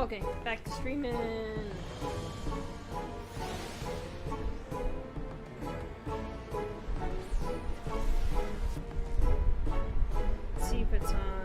Okay, back to streaming. Let's see if it's on.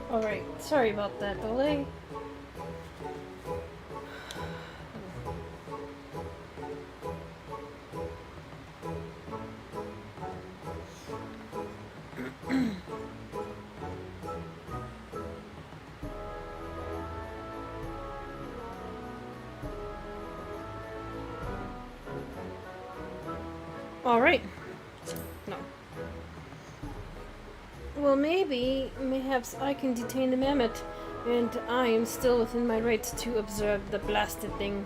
Alright, sorry about that delay. Alright. No. Well, mayhaps I can detain the mammoth, and I am still within my rights to observe the blasted thing.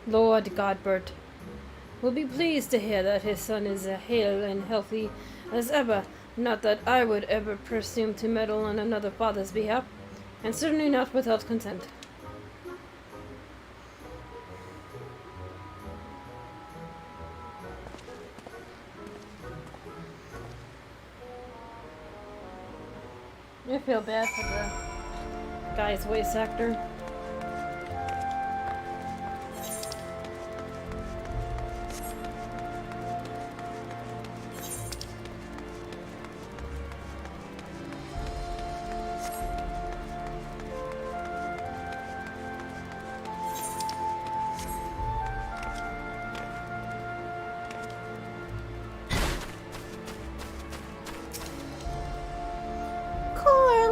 Lord Godbert will be pleased to hear that his son is as hale and healthy as ever. Not that I would ever presume to meddle on another father's behalf, and certainly not without consent. I feel bad for the guy's voice actor.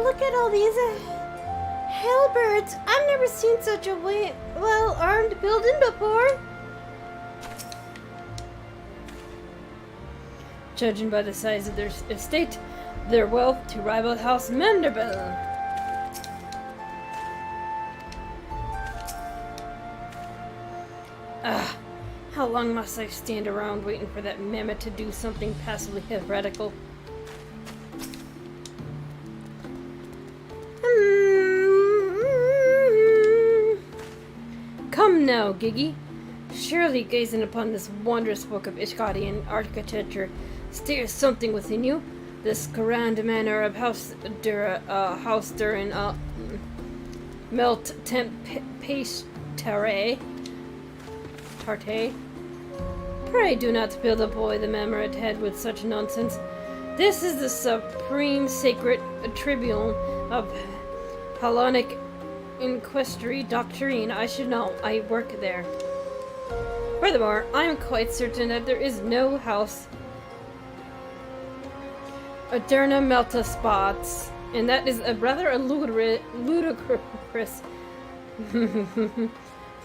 Look at all these halberds. I've never seen such a well-armed building before. Judging by the size of their estate, their wealth to rival House Manderville. How long must I stand around waiting for that mammoth to do something passably heretical? Come now, Giggy. Surely gazing upon this wondrous work of Ishgadian architecture stirs something within you. This grand manner of house during melt temp pace tarte. Pray do not fill the boy the mammoth head with such nonsense. This is the supreme sacred tribune of Hellenic Inquisitory doctrine. I should know. I work there. Furthermore, I am quite certain that there is no house Aderna Melta spots, and that is a rather ludicrous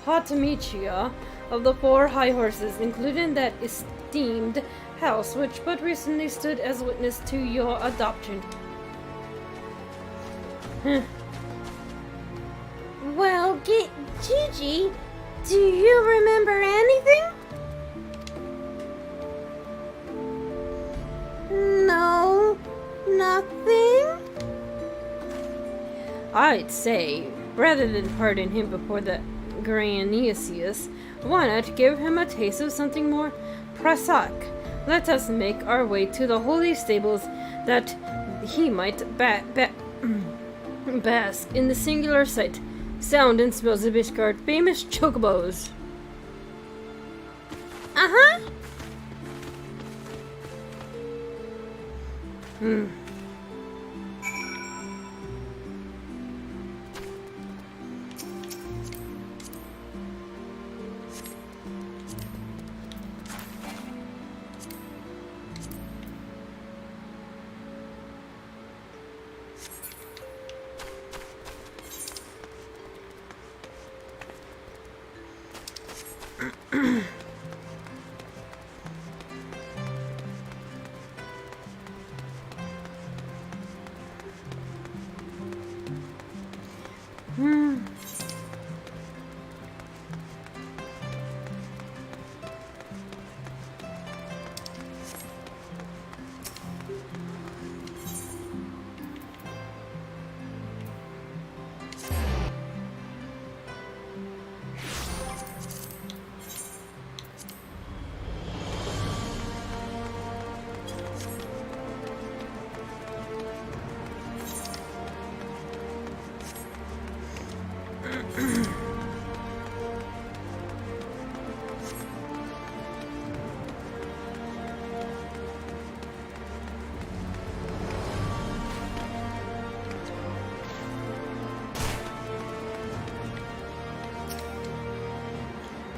Patamicia of the four high horses, including that esteemed house which but recently stood as witness to your adoption. Well, Gigi, do you remember anything? No, nothing? I'd say, rather than pardon him before the Granius, why not give him a taste of something more prosaic? Let us make our way to the holy stables that he might bask in the singular sight, sound, and smells of Ishgard's famous chocobos. Uh-huh.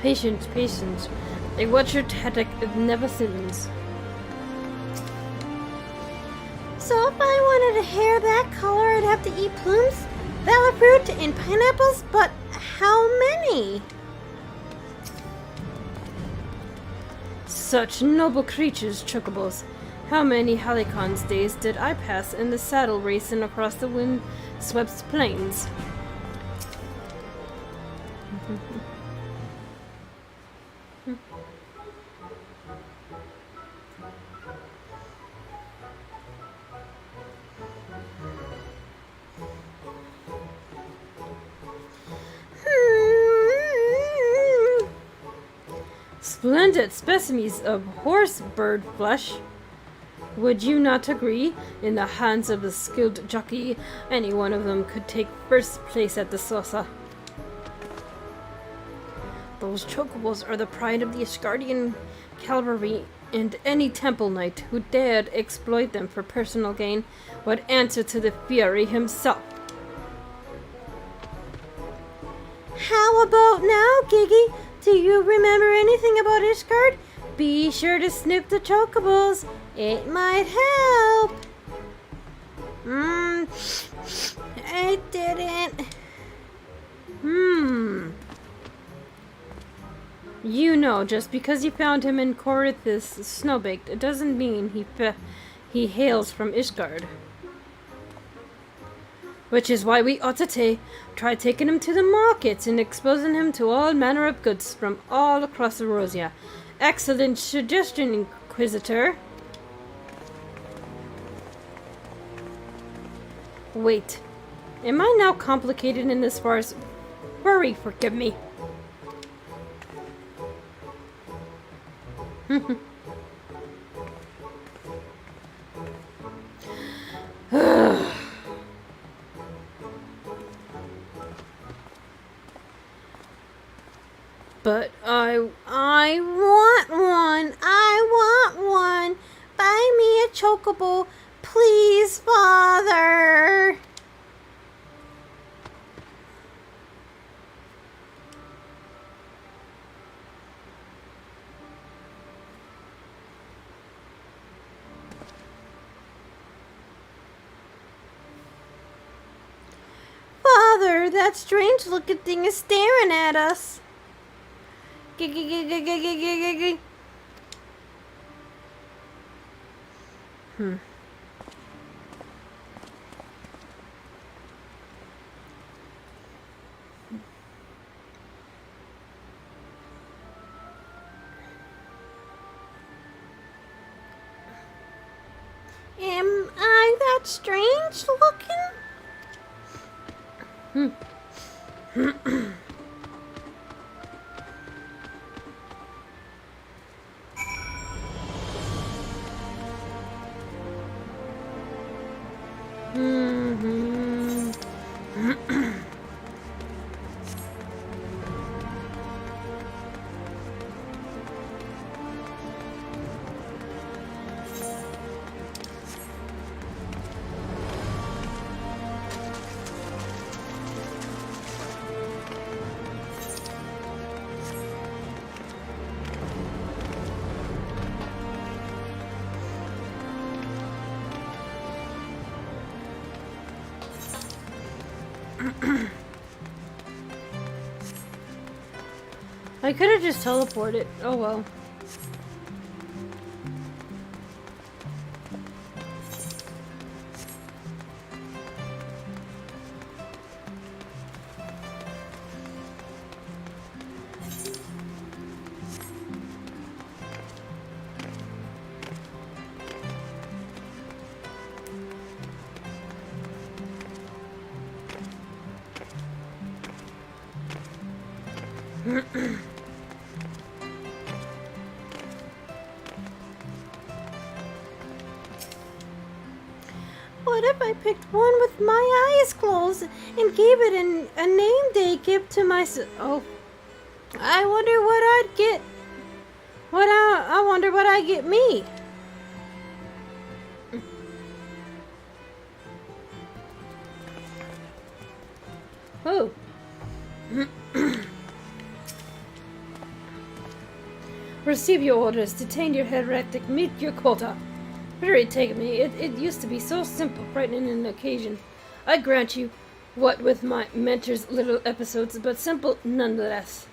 Patience, patience. A watcher tactic never sins. wanted a hair that color, I'd have to eat plums, valor fruit, and pineapples, but how many? Such noble creatures, chocobos. How many Halicon's days did I pass in the saddle racing across the wind-swept plains? Splendid specimens of horse bird flesh. Would you not agree? In the hands of a skilled jockey, any one of them could take first place at the Sosa. Those chocobos are the pride of the Asgardian cavalry, and any temple knight who dared exploit them for personal gain would answer to the Fury himself. How about now, Giggy? Do you remember anything about Ishgard? Be sure to snoop the chocobos. It might help. I didn't. You know, just because you found him in Corithus Snowbaked, it doesn't mean he hails from Ishgard. Which is why we ought to try taking him to the markets and exposing him to all manner of goods from all across Erosia. Excellent suggestion, Inquisitor. Wait, am I now complicated in this farce? Worry, forgive me. But I want one. I want one. Buy me a chocobo, please, Father. Father, that strange looking thing is staring at us. Am I that strange looking? I could have just teleported. Oh well. What if I picked one with my eyes closed and gave it a name day gift to myself? Oh, I wonder what I'd get. I wonder what I'd get me. Oh. Receive your orders. Detain your heretic. Meet your quota. Pray take me. It used to be so simple, frightening an occasion. I grant you, what with my mentor's little episodes, but simple nonetheless.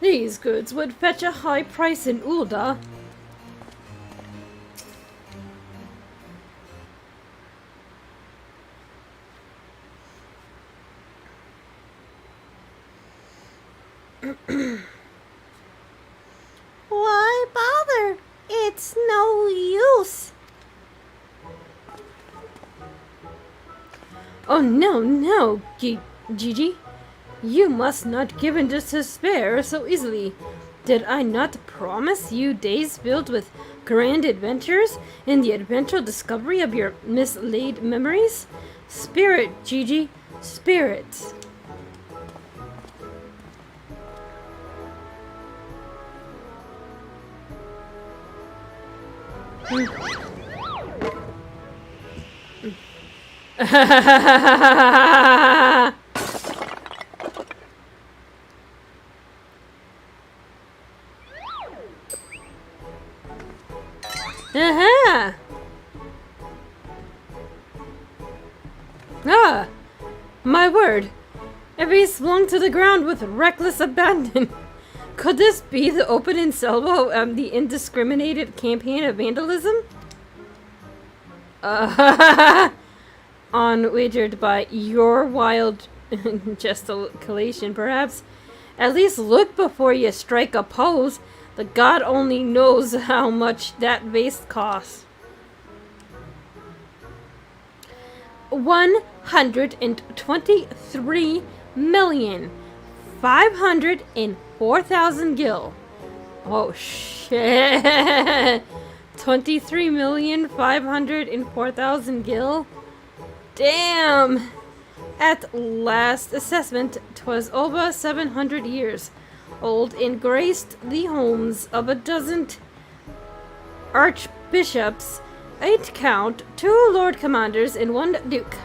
These goods would fetch a high price in Ulda. Why bother? It's no use. Oh no, Gigi. You must not give in to despair so easily. Did I not promise you days filled with grand adventures and the eventual discovery of your mislaid memories? Spirit, Gigi, spirit. Aha! Ah! My word! Every slung to the ground with reckless abandon. Could this be the opening salvo of the indiscriminated campaign of vandalism? Unwagered by your wild gesticulation, perhaps. At least look before you strike a pose. The god only knows how much that vase costs. 123,504,000 gil. Oh shit. 23,504,000 gil. Damn. At last assessment, 'twas over 700 years old and graced the homes of a dozen archbishops, 8 count, 2 lord commanders, and 1 duke.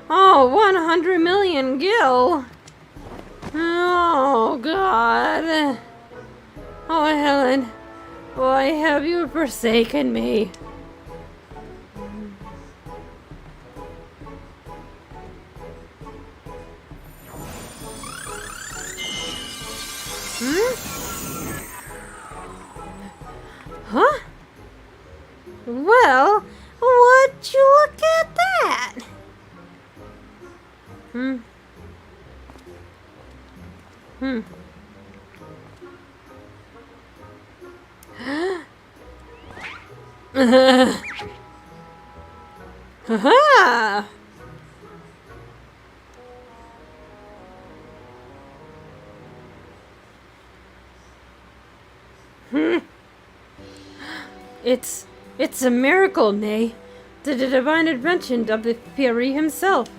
Oh, 100 million gil. Oh, God. Oh, Helen, why have you forsaken me? Huh? Well, would you look at that? Ha-ha! It's a miracle, nay, the divine invention of the Fury himself.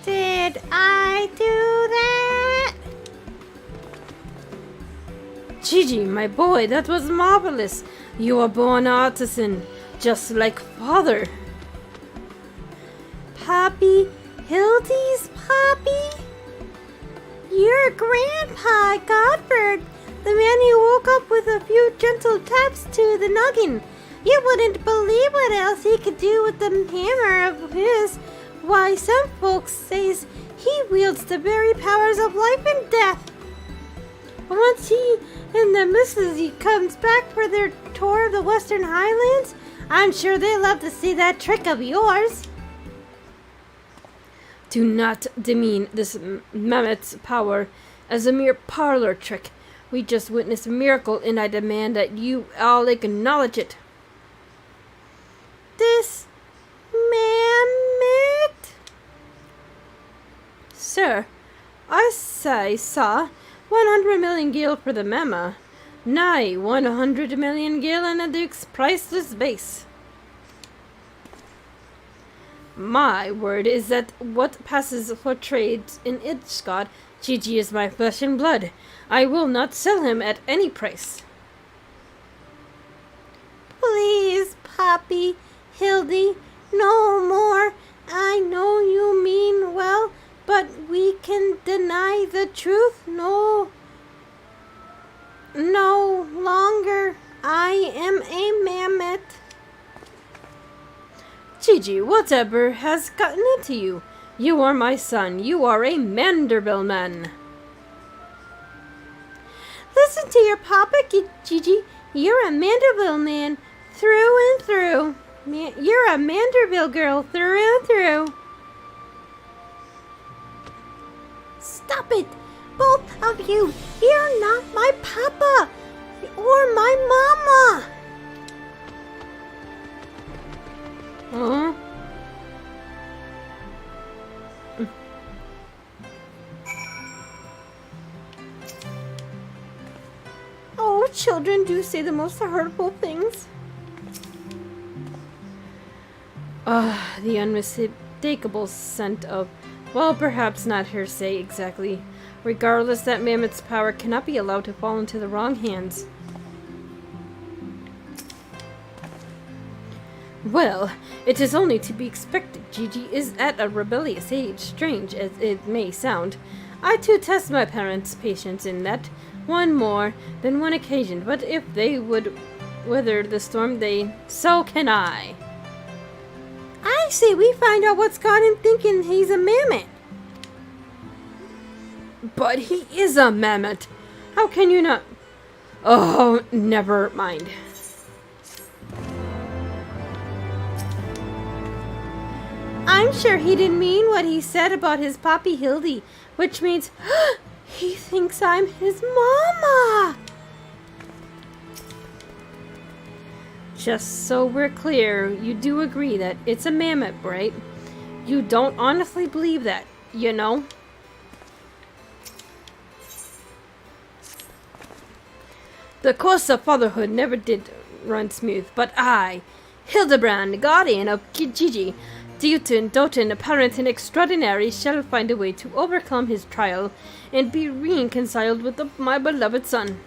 Did I do that? Gigi, my boy, that was marvelous. You are born artisan, just like father. Poppy? Hildy's Poppy? Your grandpa, Godford, the man who woke up with a few gentle taps to the noggin. You wouldn't believe what else he could do with the hammer of his. Why, some folks says he wields the very powers of life and death. Once he and the missus he comes back for their tour of the Western Highlands, I'm sure they love to see that trick of yours. Do not demean this mammoth's power as a mere parlor trick. We just witnessed a miracle, and I demand that you all acknowledge it. This mammoth? Sir, I saw 100 million gil for the mama. Nigh 100 million gil in the Duke's priceless base. My word is that what passes for trade in Idskod, Gigi is my flesh and blood. I will not sell him at any price. Please, Poppy, Hildy, no more. I know you mean well, but we can deny the truth no no longer. I am a mammoth. Gigi, whatever has gotten into you? You are my son. You are a Manderville man. Listen to your papa, Gigi. You're a Manderville man through and through. You're a Manderville girl through and through. Stop it, both of you. You're not my papa or my mama. Huh? Oh, children do say the most hurtful things. The unmistakable scent of, well, perhaps not hearsay exactly. Regardless, that mammoth's power cannot be allowed to fall into the wrong hands. Well, it is only to be expected. Gigi is at a rebellious age, strange as it may sound. I too test my parents' patience in that one more than one occasion, but if they would weather the storm, so can I. I say we find out what's got him thinking he's a mammoth. But he is a mammoth. How can you not? Oh, never mind. I'm sure he didn't mean what he said about his poppy Hildy, which means he thinks I'm his mama. Just so we're clear, you do agree that it's a mammoth, right? You don't honestly believe that, you know? The course of fatherhood never did run smooth, but I, Hildabrand, guardian of Gigi, doting parent and extraordinary, shall find a way to overcome his trial and be reconciled with my beloved son.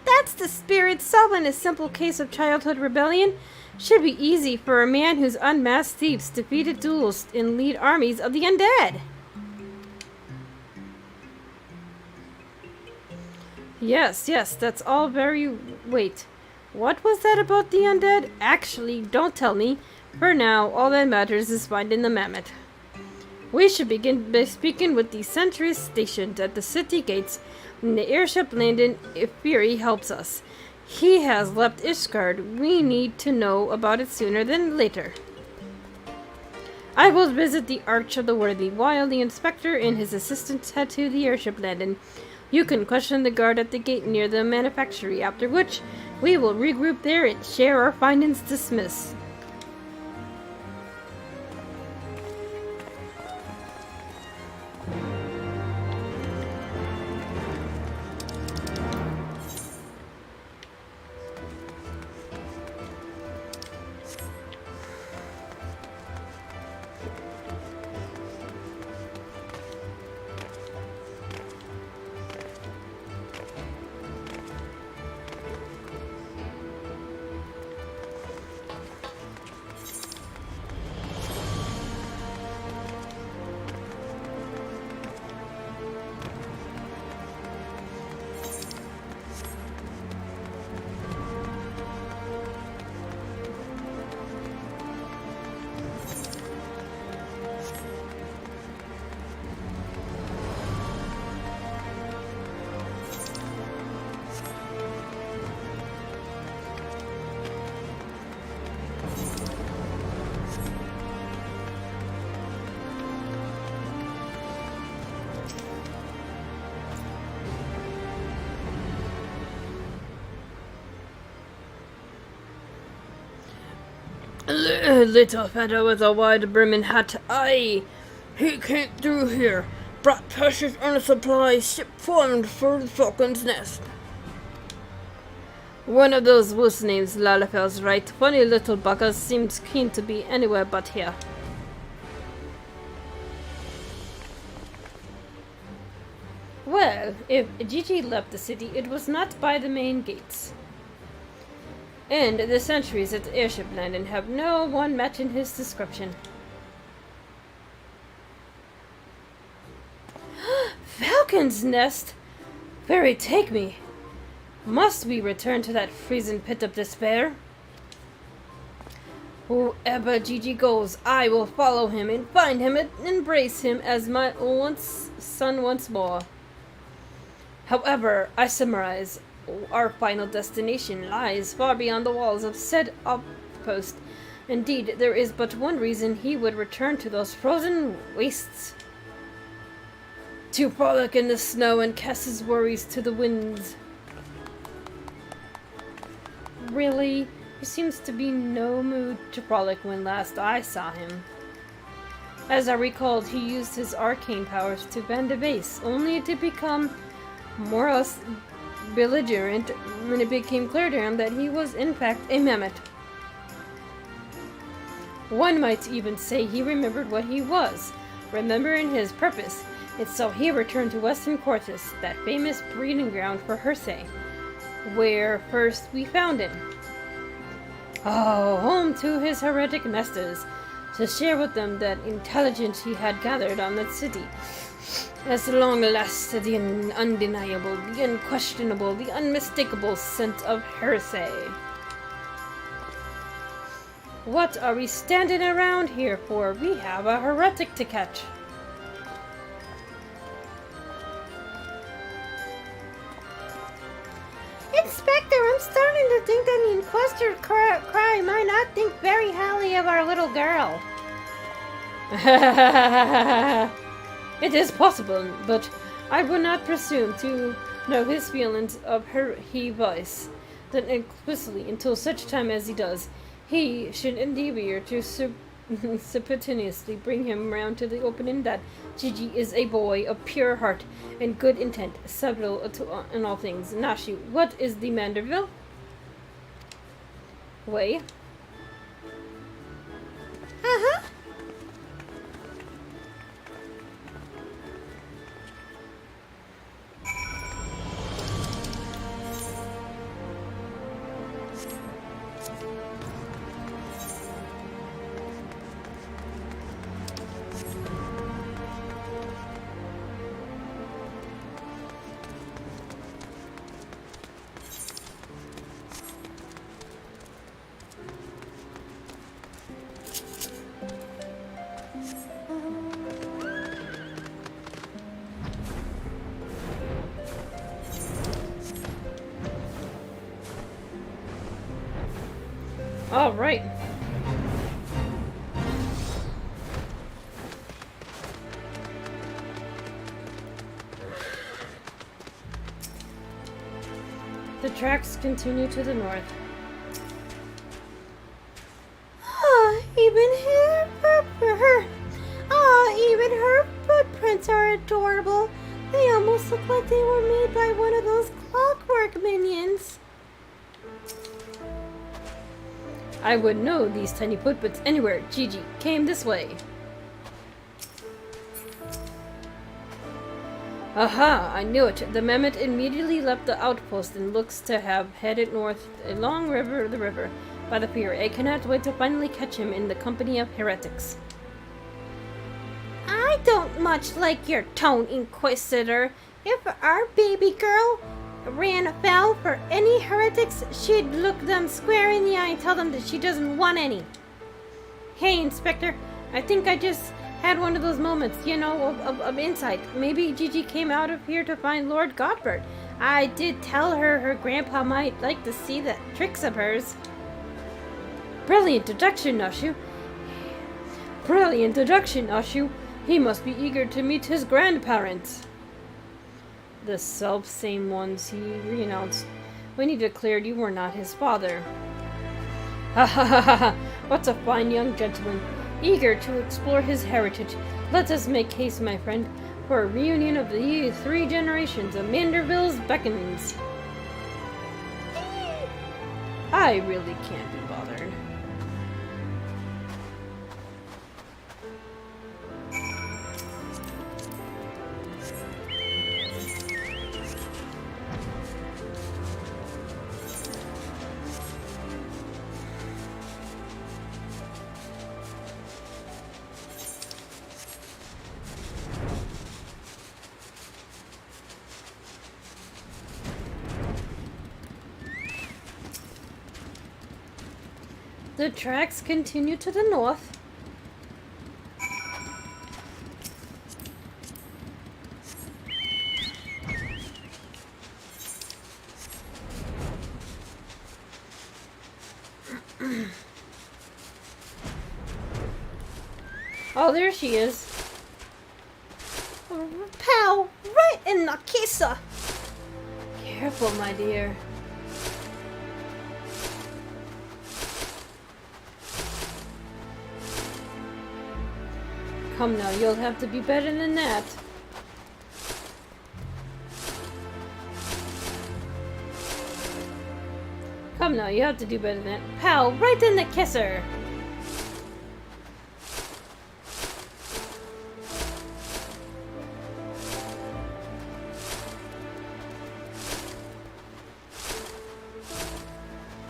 That's the spirit. Solving a simple case of childhood rebellion should be easy for a man who's unmasked thieves, defeated duels, and lead armies of the undead. Yes, that's all very... Wait, what was that about the undead? Actually, don't tell me. For now, all that matters is finding the mammoth. We should begin by speaking with the sentries stationed at the city gates when the airship landed. If Fury helps us, he has left Ishgard. We need to know about it sooner than later. I will visit the Arch of the Worthy while the inspector and his assistants head to the airship landing. You can question the guard at the gate near the manufactory, after which we will regroup there and share our findings. Dismiss. Little fellow with a wide brimming hat. Aye, he came through here. Brought precious on a supply ship formed for the Falcon's Nest. One of those wuss names, Lalafel's right. Funny little bugger, seems keen to be anywhere but here. Well, if Gigi left the city, it was not by the main gates. And the sentries at the airship landing have no one matching his description. Falcon's Nest? Fairy, take me. Must we return to that freezing pit of despair? Whoever Gigi goes, I will follow him and find him and embrace him as my son once more. However, I summarize, our final destination lies far beyond the walls of said outpost. Indeed, there is but one reason he would return to those frozen wastes. To frolic in the snow and cast his worries to the winds. Really? He seems to be in no mood to frolic when last I saw him. As I recalled, he used his arcane powers to bend a vase, only to become more belligerent when it became clear to him that he was in fact a mammoth. One might even say he remembered what he was, remembering his purpose. It's so he returned to Western Cortus, that famous breeding ground for Hersey, where first we found him. Oh, home to his heretic masters, to share with them that intelligence he had gathered on the city. As long lasted the undeniable, the unquestionable, the unmistakable scent of Hersey. What are we standing around here for? We have a heretic to catch. Inspector, I'm starting to think that the Inquisitor Cry might not think very highly of our little girl. It is possible, but I would not presume to know his feelings of her voice that explicitly until such time as he does. He should endeavor to simultaneously bring him round to the opening that Gigi is a boy of pure heart and good intent, subtle in all things. Nashi, what is the Manderville way? Uh-huh. All right. The tracks continue to the north. Even her footprints are adorable. They almost look like they were made by one of those clockwork minions. I would know these tiny footprints anywhere. Gigi came this way. Aha, I knew it. The mammoth immediately left the outpost and looks to have headed north along the river by the pier. I cannot wait to finally catch him in the company of heretics. I don't much like your tone, Inquisitor. If our baby girl ran afoul for any heretics, she'd look them square in the eye and tell them that she doesn't want any. Hey, Inspector, I think I just had one of those moments, of insight. Maybe Gigi came out of here to find Lord Godbert. I did tell her her grandpa might like to see the tricks of hers. Brilliant deduction, Ashu. He must be eager to meet his grandparents. The self-same ones he renounced when he declared you were not his father. Ha ha ha ha! What a fine young gentleman, eager to explore his heritage. Let us make haste, my friend, for a reunion of the 3 generations of Mandervilles beckons. I really can't be bothered. The tracks continue to the north. Oh, there she is. Pow! Right in the kisser! Careful, my dear. Come now, you'll have to be better than that. Come now, you have to do better than that. Pow! Right in the kisser!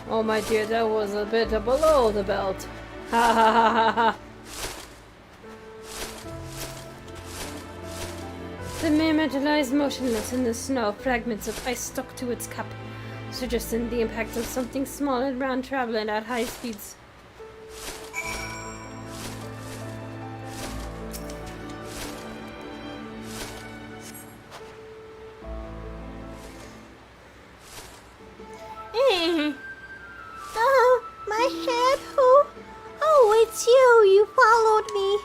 Oh my dear, that was a bit below the belt. Ha ha ha ha ha. The mermaid lies motionless in the snow. Fragments of ice stuck to its cup, suggesting the impact of something small and round traveling at high speeds. Oh, my head. Who? Oh, it's you. You followed me.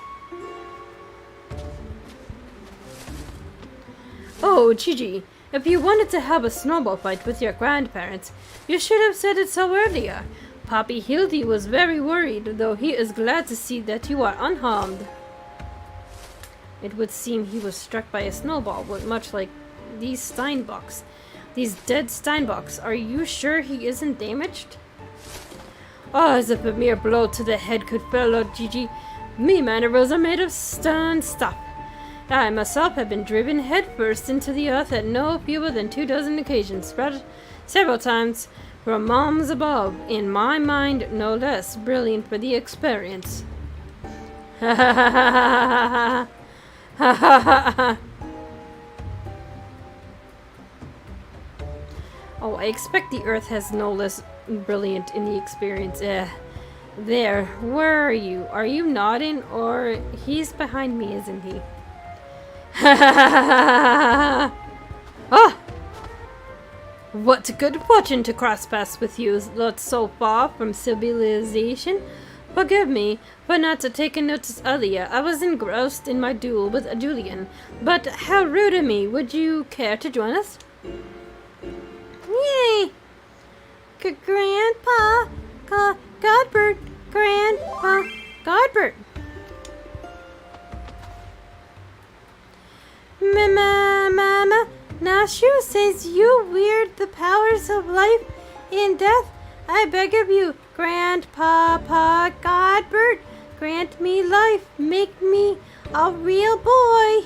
Oh, Gigi, if you wanted to have a snowball fight with your grandparents, you should have said it so earlier. Papi Hildy was very worried, though he is glad to see that you are unharmed. It would seem he was struck by a snowball, much like these Steinbocks. These dead Steinbocks. Are you sure he isn't damaged? Oh, as if a mere blow to the head could fell out, Gigi. Me mandibles are made of stern stuff. I myself have been driven headfirst into the earth at no fewer than 24 occasions, spread several times from moms above, in my mind no less brilliant for the experience. Ha ha ha ha ha ha ha ha. Oh, I expect the earth has no less brilliant in the experience. There, where are you? Are you nodding? Or he's behind me, isn't he? Ha ha ha ha ha! Ah! What good fortune to cross paths with you, lot so far from civilization. Forgive me for not taking notice earlier. I was engrossed in my duel with Julian. But how rude of me. Would you care to join us? Yay! Grandpa, Godbert, Grandpa, Godbert. Mama, Nashu says you wield the powers of life and death. I beg of you, Grandpapa Godbert, grant me life, make me a real boy.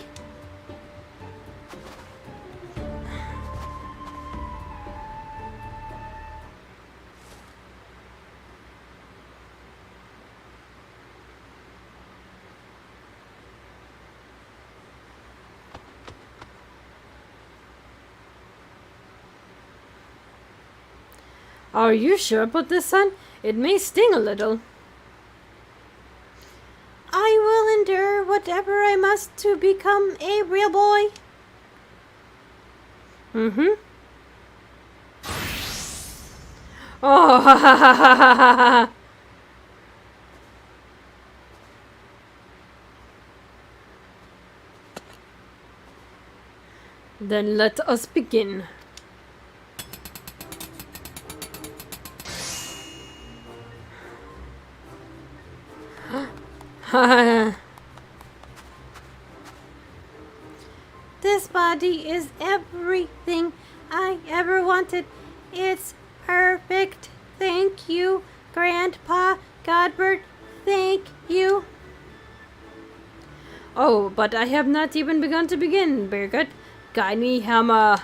Are you sure about this, son? It may sting a little. I will endure whatever I must to become a real boy. Mm-hmm. Oh, ha ha ha ha ha ha! Then let us begin. This body is everything I ever wanted. It's perfect. Thank you, Grandpa Godbert. Thank you. Oh, but I have not even begun to begin, Birgit. Guide me, Hammer.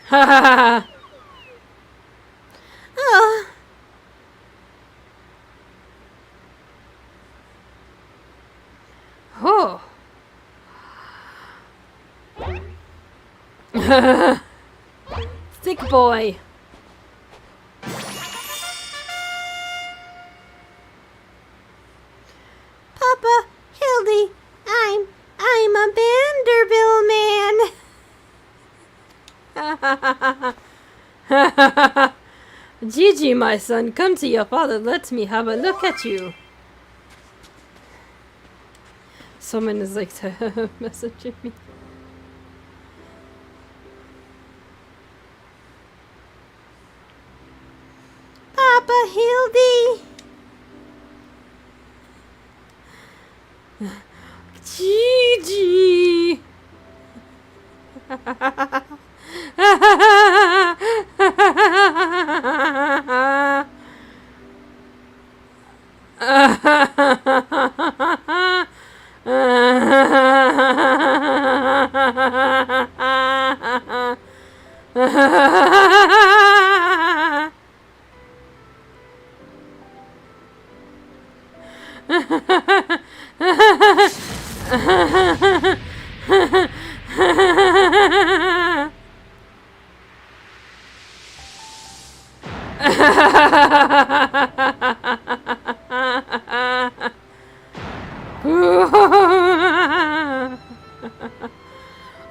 Ha ha ha! Oh. Stick boy. Papa, Hildy, I'm a Vanderbilt man. Gigi, my son, come to your father. Let me have a look at you. Someone is like messaging me. Papa, Hildy. Gigi.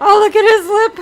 Oh, look at his lip.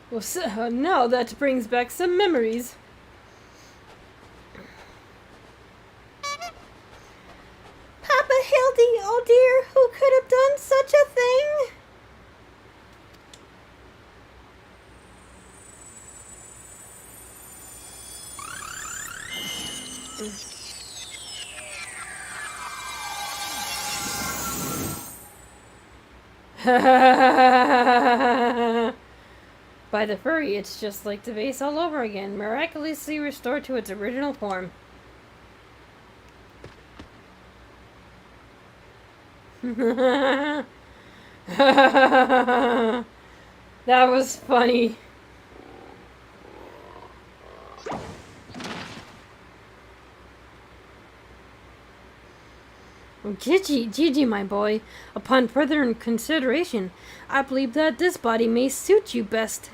Well, so now that brings back some memories. Papa, Hildy, oh dear, who could have done such a thing? By the furry, it's just like the vase all over again, miraculously restored to its original form. That was funny. Gigi, my boy, upon further consideration, I believe that this body may suit you best.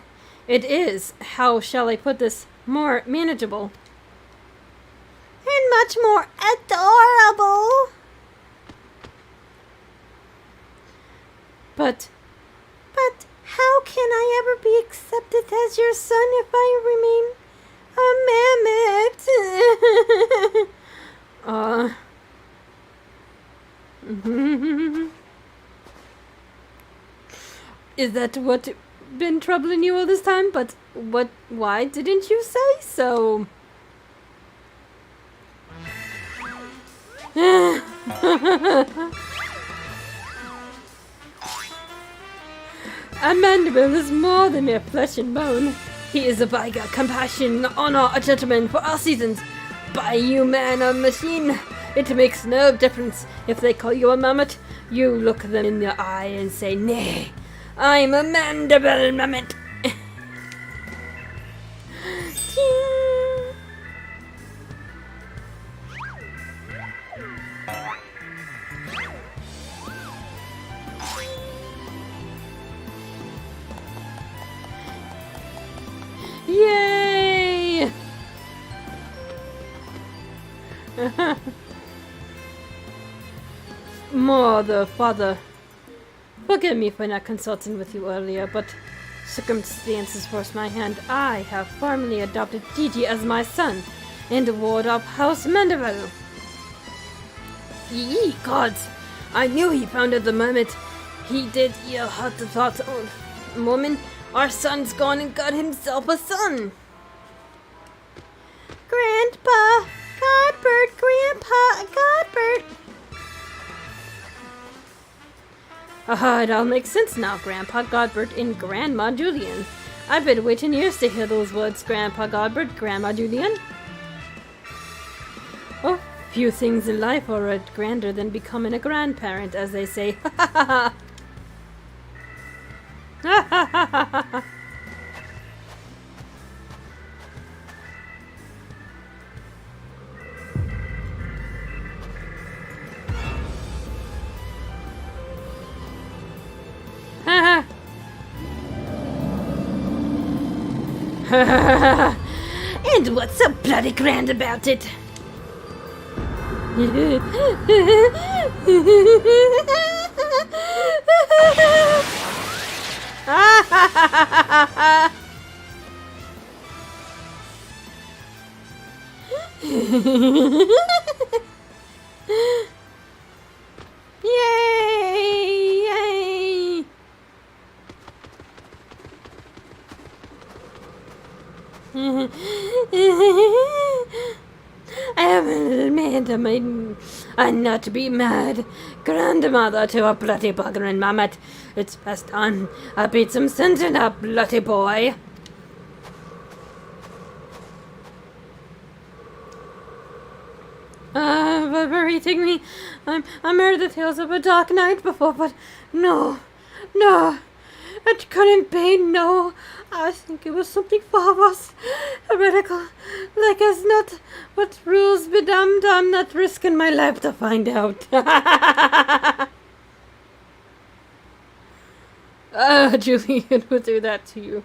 It is, how shall I put this, more manageable. And much more adorable. But how can I ever be accepted as your son if I remain a mammoth? Is that what been troubling you all this time? But why didn't you say so? A mandible is more than mere flesh and bone. He is a biker, compassion, honor, a gentleman for all seasons. By you, man or machine, it makes no difference if they call you a mammoth. You look them in the eye and say, nay, I'm a mandible mammoth. Yay! Mother, father, forgive me for not consulting with you earlier, but circumstances forced my hand. I have formally adopted Gigi as my son and the ward of House Mandeville. Ye gods! I knew he founded the moment. He did. You had the thought, woman. Our son's gone and got himself a son. Grandpa Godbert, Grandpa Godbert. It all makes sense now, Grandpa Godbert and Grandma Julian. I've been waiting years to hear those words, Grandpa Godbert, Grandma Julian. Oh, few things in life are grander than becoming a grandparent, as they say. Ha ha ha ha! Ha ha ha ha ha! And what's so bloody grand about it? Yay! Yay! I am a little maid, a maiden, and not to be mad. Grandmother to a bloody bugger and mammoth. It's best on. I beat some sense in a bloody boy. But berating me, I heard the tales of a dark night before, but no, it couldn't be, no. I think it was something far worse, heretical, like as not what rules be damned. I'm not risking my life to find out. Julian would do that to you.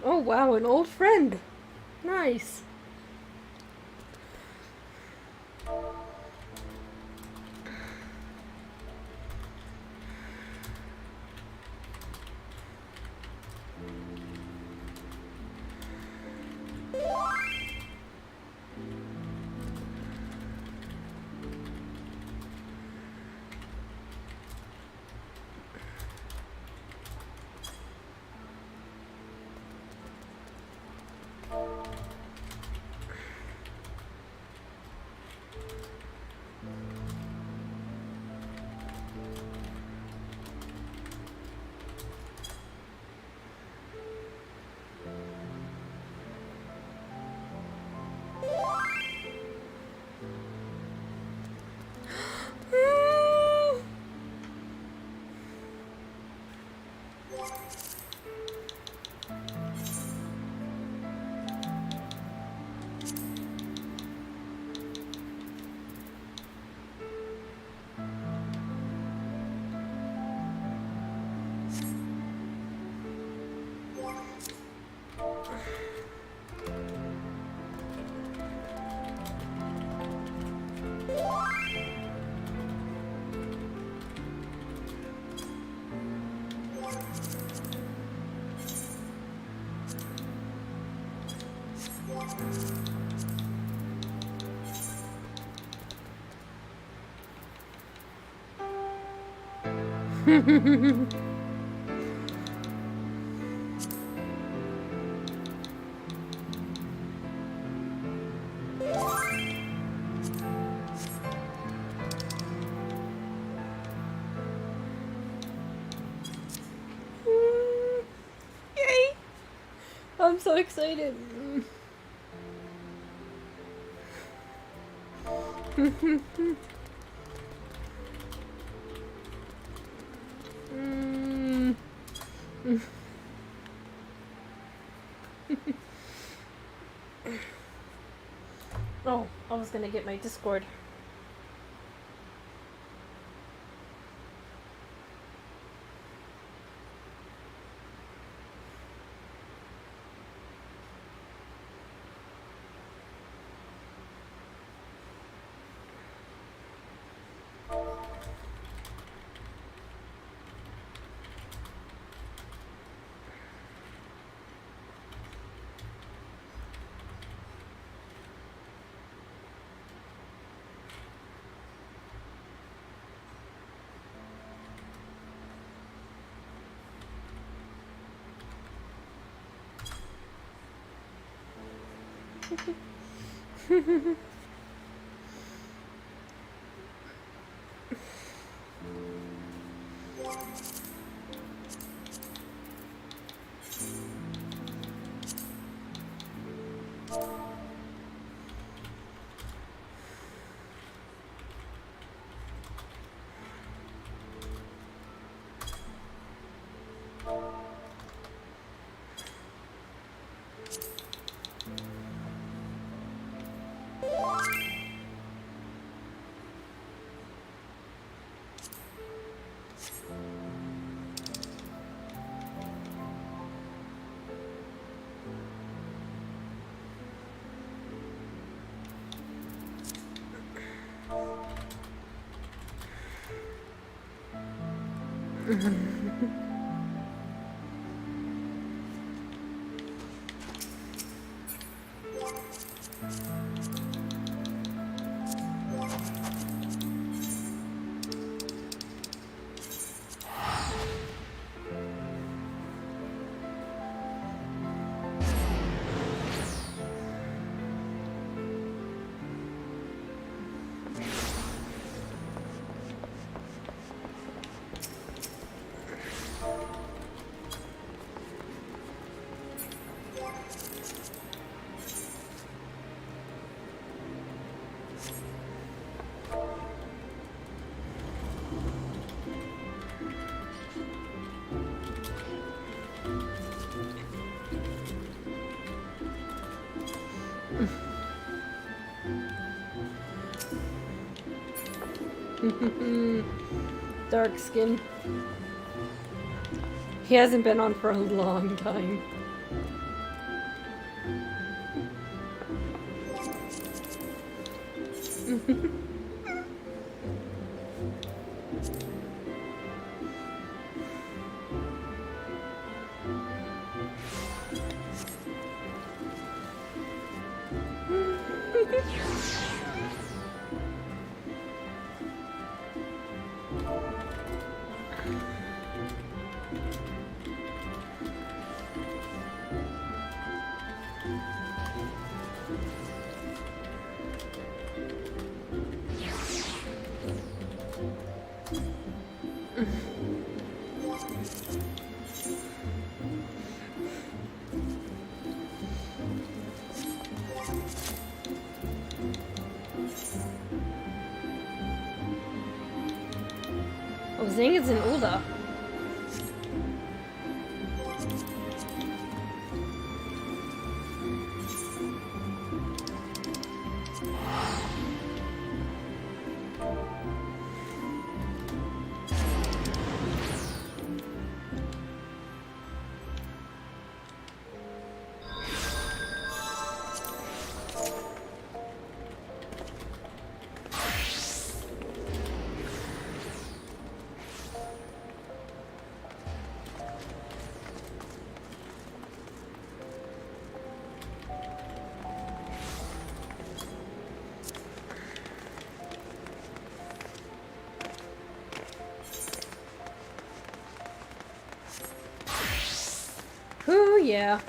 Oh wow, an old friend. Nice. Yay! I'm so excited. Oh, I was gonna get my Discord. Dark skin. He hasn't been on for a long time. Oh, Zing is in Ulda. Ooh, yeah.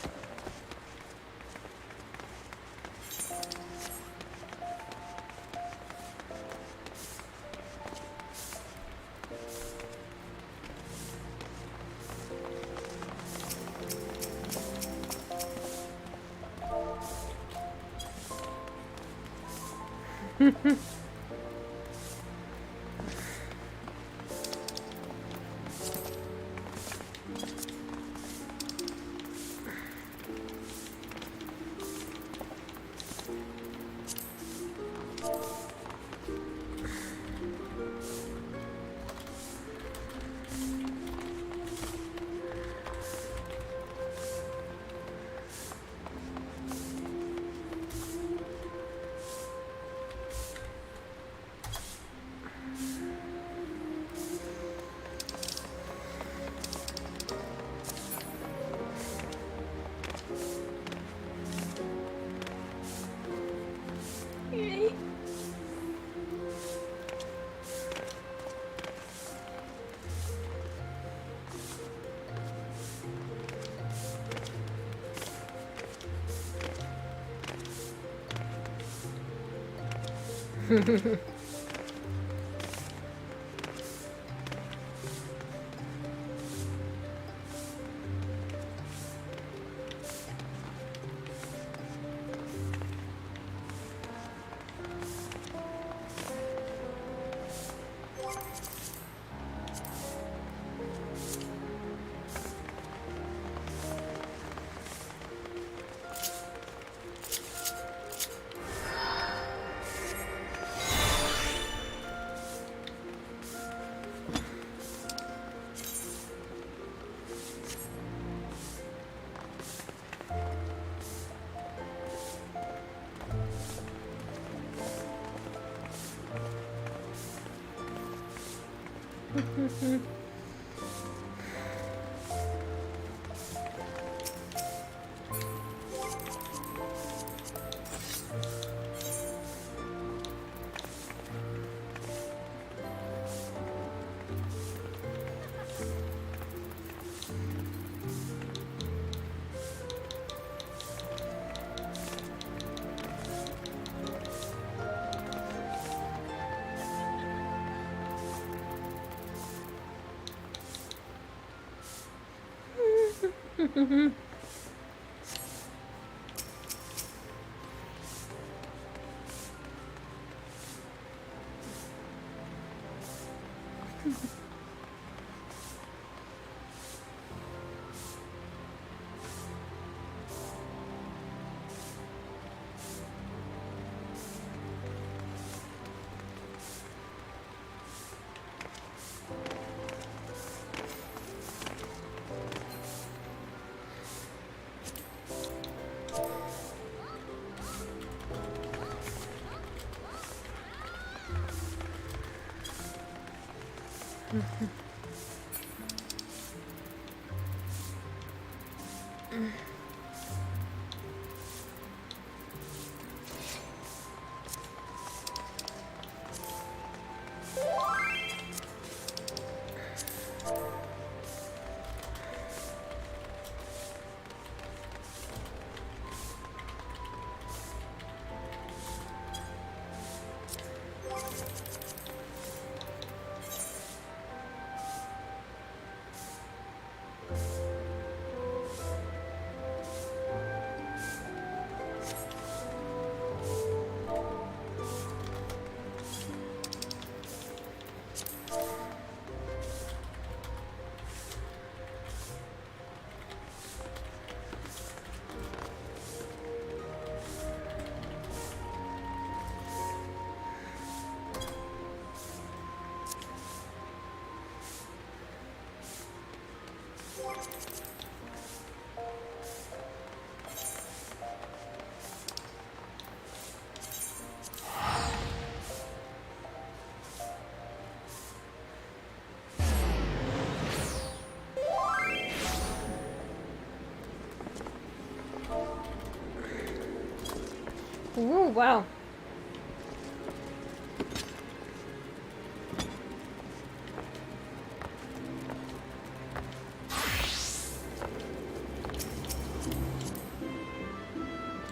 Ooh, wow.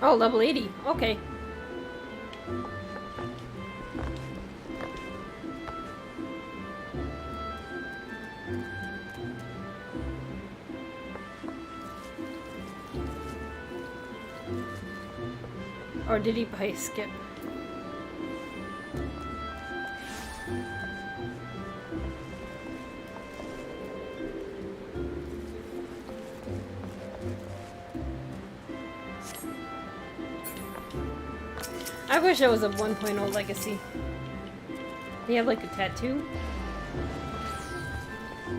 Oh, level 80. Okay. Or did he buy skip? I wish I was a 1.0 legacy. They have like a tattoo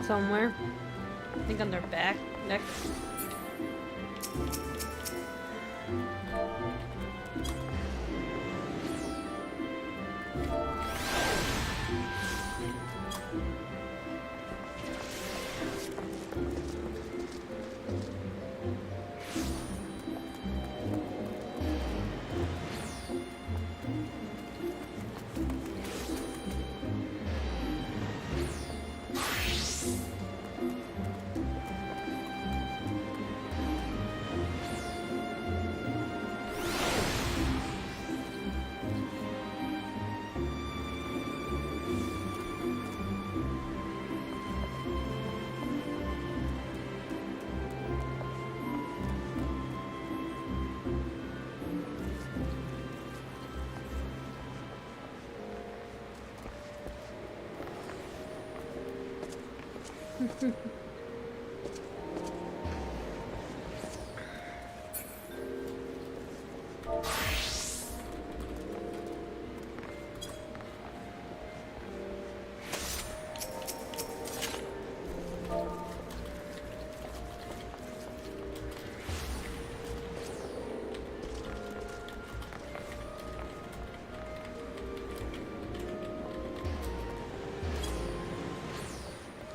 somewhere. I think on their back, neck.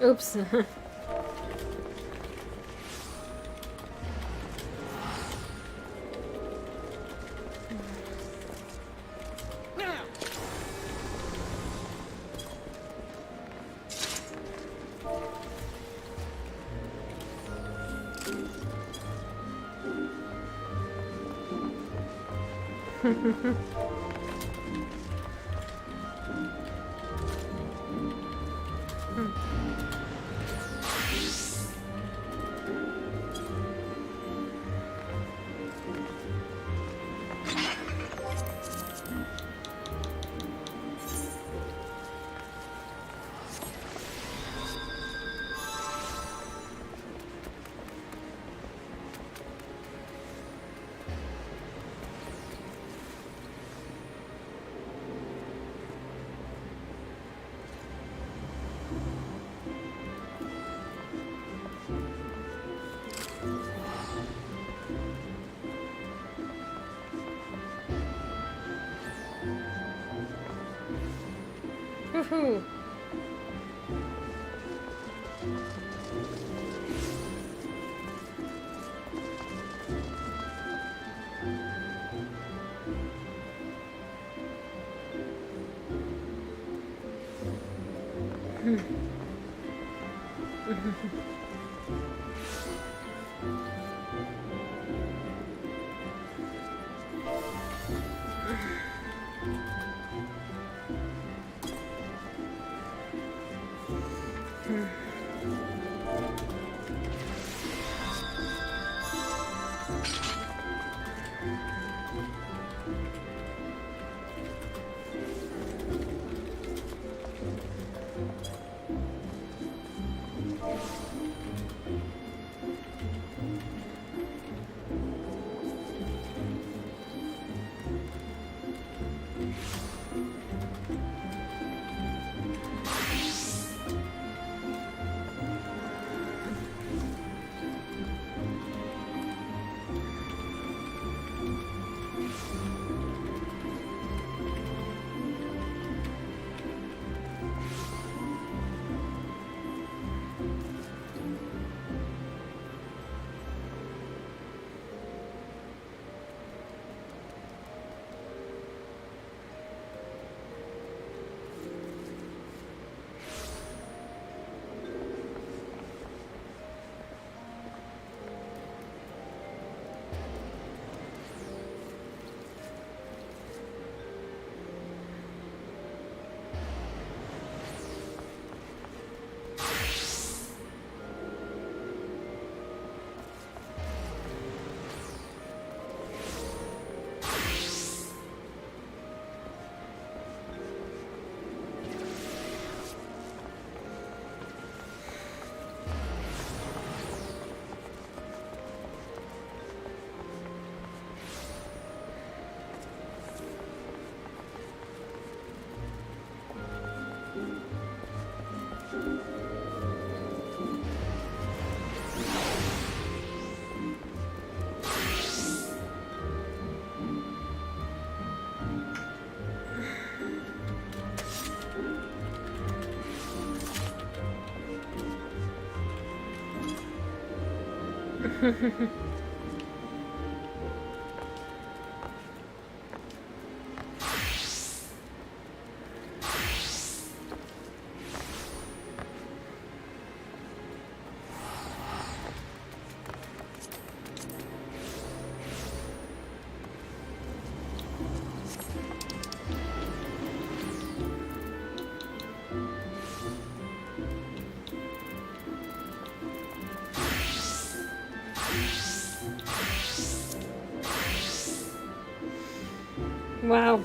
Oops. Woohoo! Wow.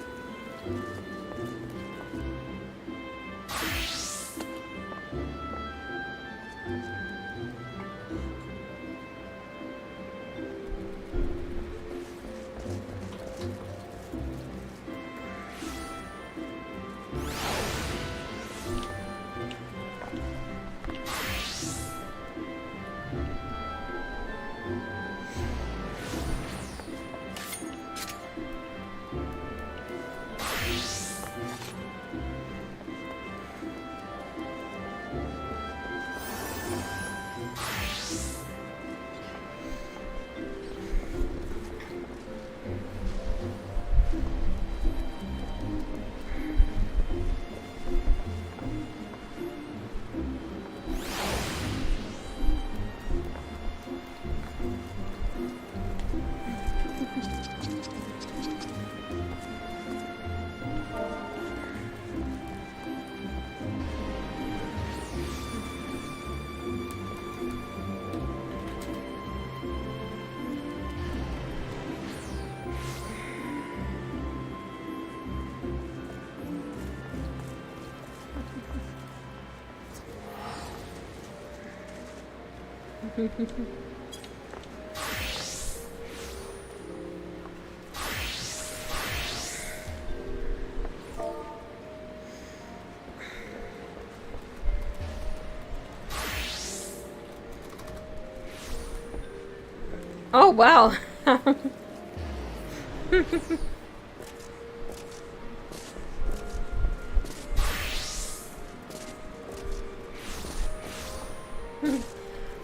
Oh, wow.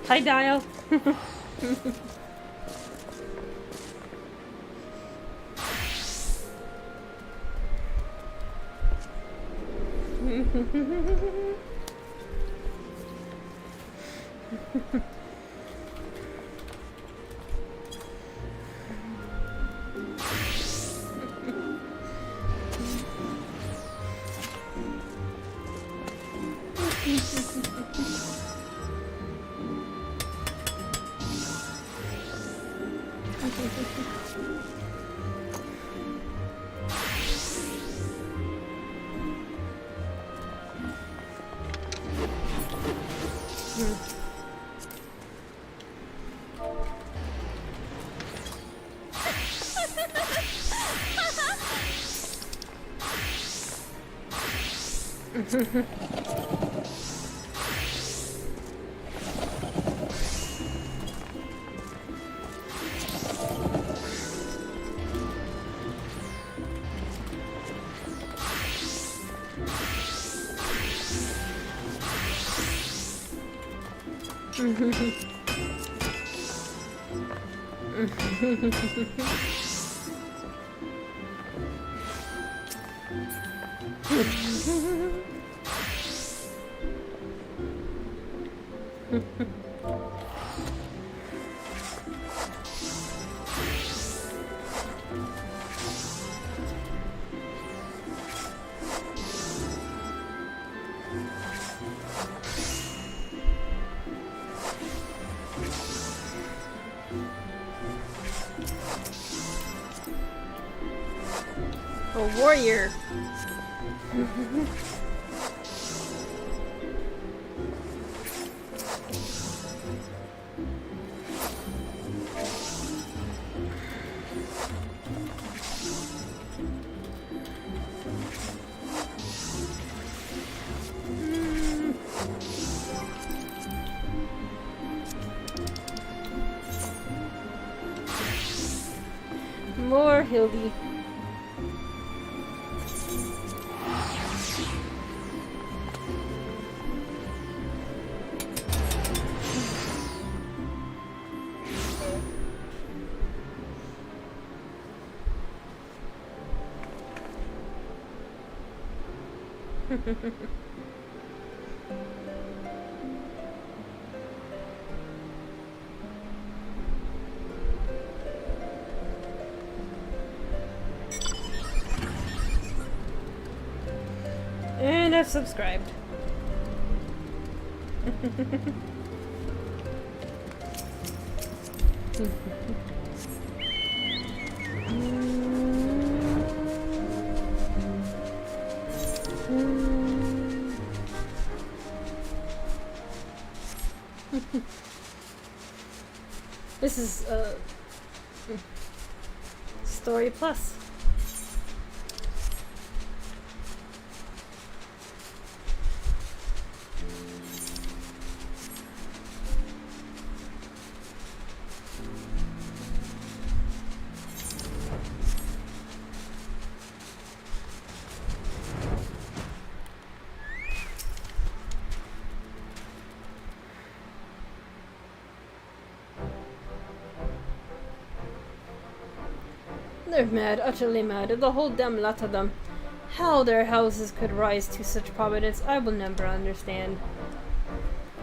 Hi, Dial. A warrior. More Hildy. And I've subscribed. This is Story Plus. They're mad, utterly mad, the whole damn lot of them. How their houses could rise to such providence, I will never understand.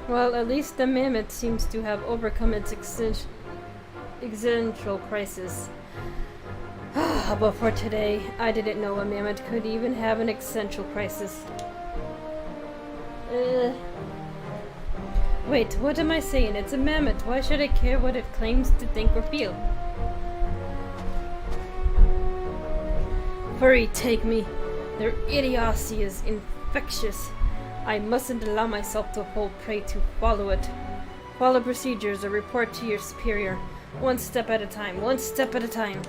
Well, at least the mammoth seems to have overcome its existential crisis. But for today, I didn't know a mammoth could even have an existential crisis. Wait, what am I saying? It's a mammoth. Why should I care what it claims to think or feel? Hurry, take me. Their idiocy is infectious. I mustn't allow myself to fall prey to follow it. Follow procedures or report to your superior. One step at a time, one step at a time.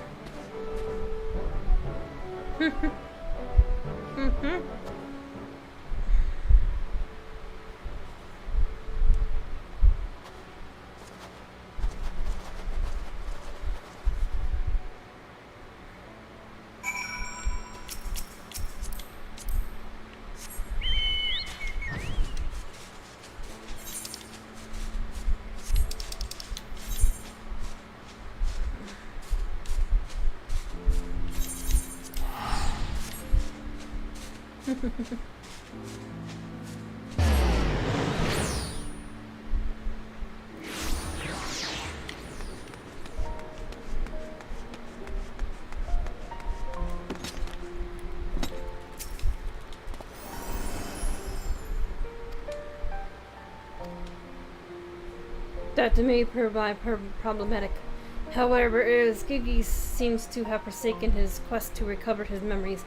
That may prove problematic. However, as Gigi seems to have forsaken his quest to recover his memories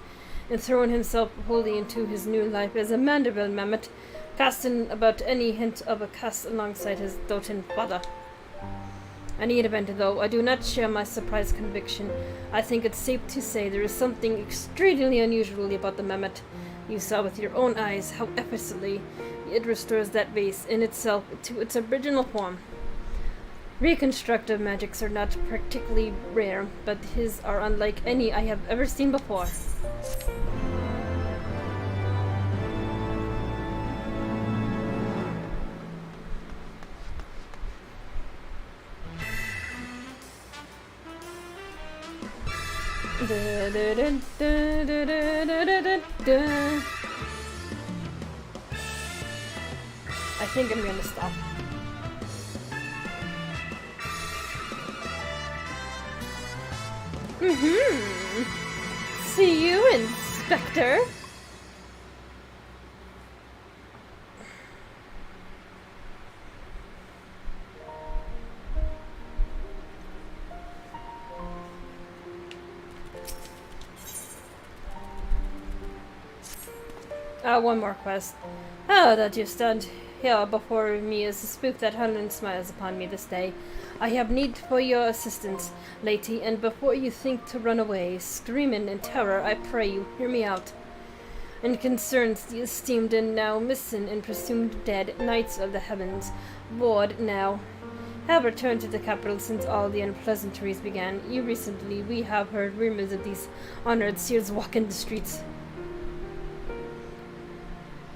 and thrown himself wholly into his new life as a mandible mammoth, casting about any hint of a caste alongside his doting father. In any event, though, I do not share my surprised conviction. I think it's safe to say there is something extremely unusual about the mammoth. You saw with your own eyes how effortlessly it restores that vase in itself to its original form. Reconstructive magics are not particularly rare, but his are unlike any I have ever seen before. I think I'm gonna stop. See you, Inspector. One more quest. Oh, that you stand here before me is a spook that Helen smiles upon me this day. I have need for your assistance, lady, and before you think to run away, screaming in terror, I pray you, hear me out. And concerns the esteemed and now missing and presumed dead knights of the heavens, board now, have returned to the capital since all the unpleasantries began. We have heard rumors of these honored seers walking the streets.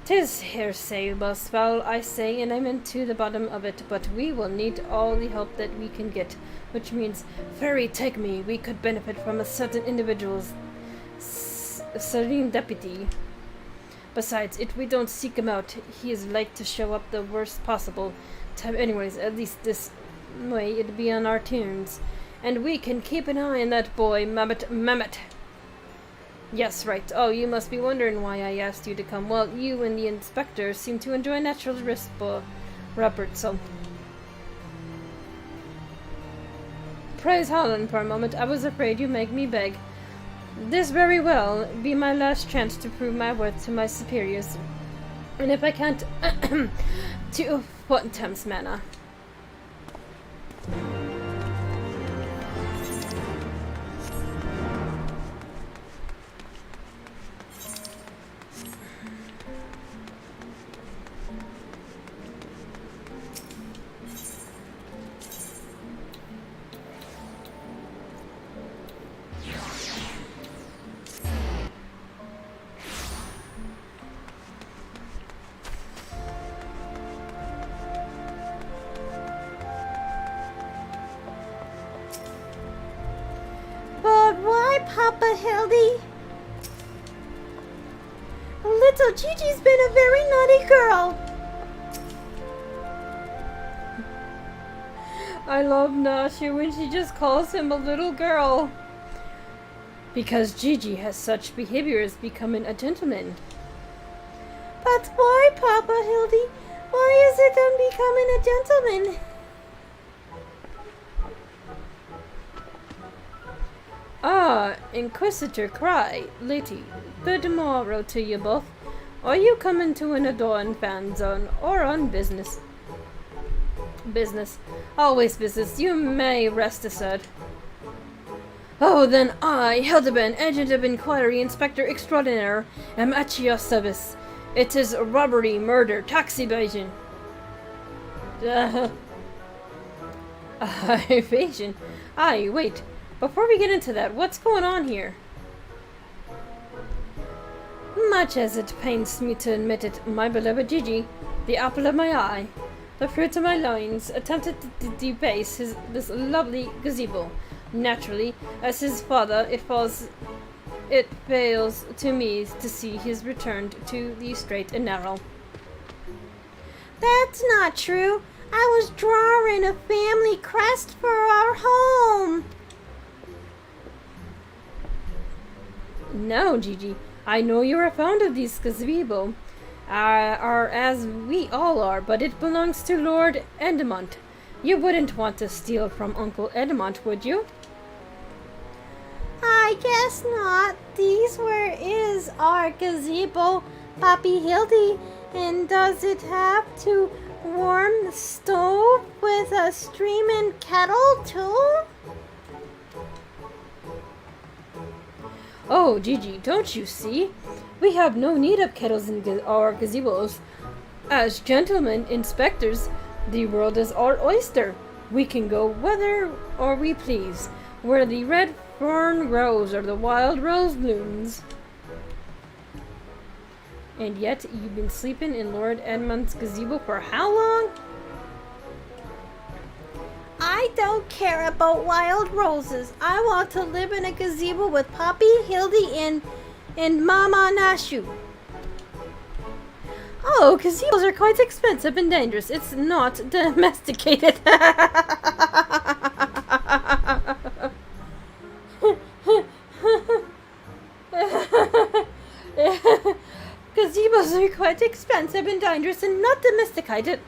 'Tis hearsay, most foul, I say, and I'm into the bottom of it, but we will need all the help that we can get, which means, fairy take me, we could benefit from a certain individual's serene deputy. Besides, if we don't seek him out, he is like to show up the worst possible time anyways, at least this way it'd be on our tunes. And we can keep an eye on that boy, Mammoth. Yes, right. Oh, you must be wondering why I asked you to come. Well, you and the inspector seem to enjoy natural risk, Robert, so... Praise Holland for a moment. I was afraid you'd make me beg. This very well be my last chance to prove my worth to my superiors. And if I can't, to what Thames Manor. Papa Hildy. Little Gigi's been a very naughty girl. I love Nasha when she just calls him a little girl. Because Gigi has such behavior as becoming a gentleman. But why, Papa Hildy? Why is it I'm becoming a gentleman? Ah, Inquisitor Cry, lady, good morrow to you both. Are you coming to an adorned fan zone or on business? Business. Always business. You may rest assured. Oh, then I, Hildabrand, Agent of Inquiry, Inspector Extraordinaire, am at your service. It is robbery, murder, tax evasion. Evasion? Aye, wait. Before we get into that, what's going on here? Much as it pains me to admit it, my beloved Gigi, the apple of my eye, the fruit of my loins, attempted to debase this lovely gazebo. Naturally, as his father, it fails to me to see his returned to the straight and narrow. That's not true. I was drawing a family crest for our home. No, Gigi, I know you are fond of this gazebo, are as we all are, but it belongs to Lord Endemont, You wouldn't want to steal from Uncle Edmond, would you? I guess not. Is our gazebo, Papi Hildy, and does it have to warm the stove with a steaming kettle too? Oh, Gigi, don't you see? We have no need of kettles in our gazebos. As gentlemen inspectors, the world is our oyster. We can go whether or we please, where the red fern grows or the wild rose blooms. And yet, you've been sleeping in Lord Edmund's gazebo for how long? I don't care about wild roses. I want to live in a gazebo with Papi, Hildy, and Mama Nashu. Oh, gazebos are quite expensive and dangerous. It's not domesticated. Gazebos are quite expensive and dangerous and not domesticated.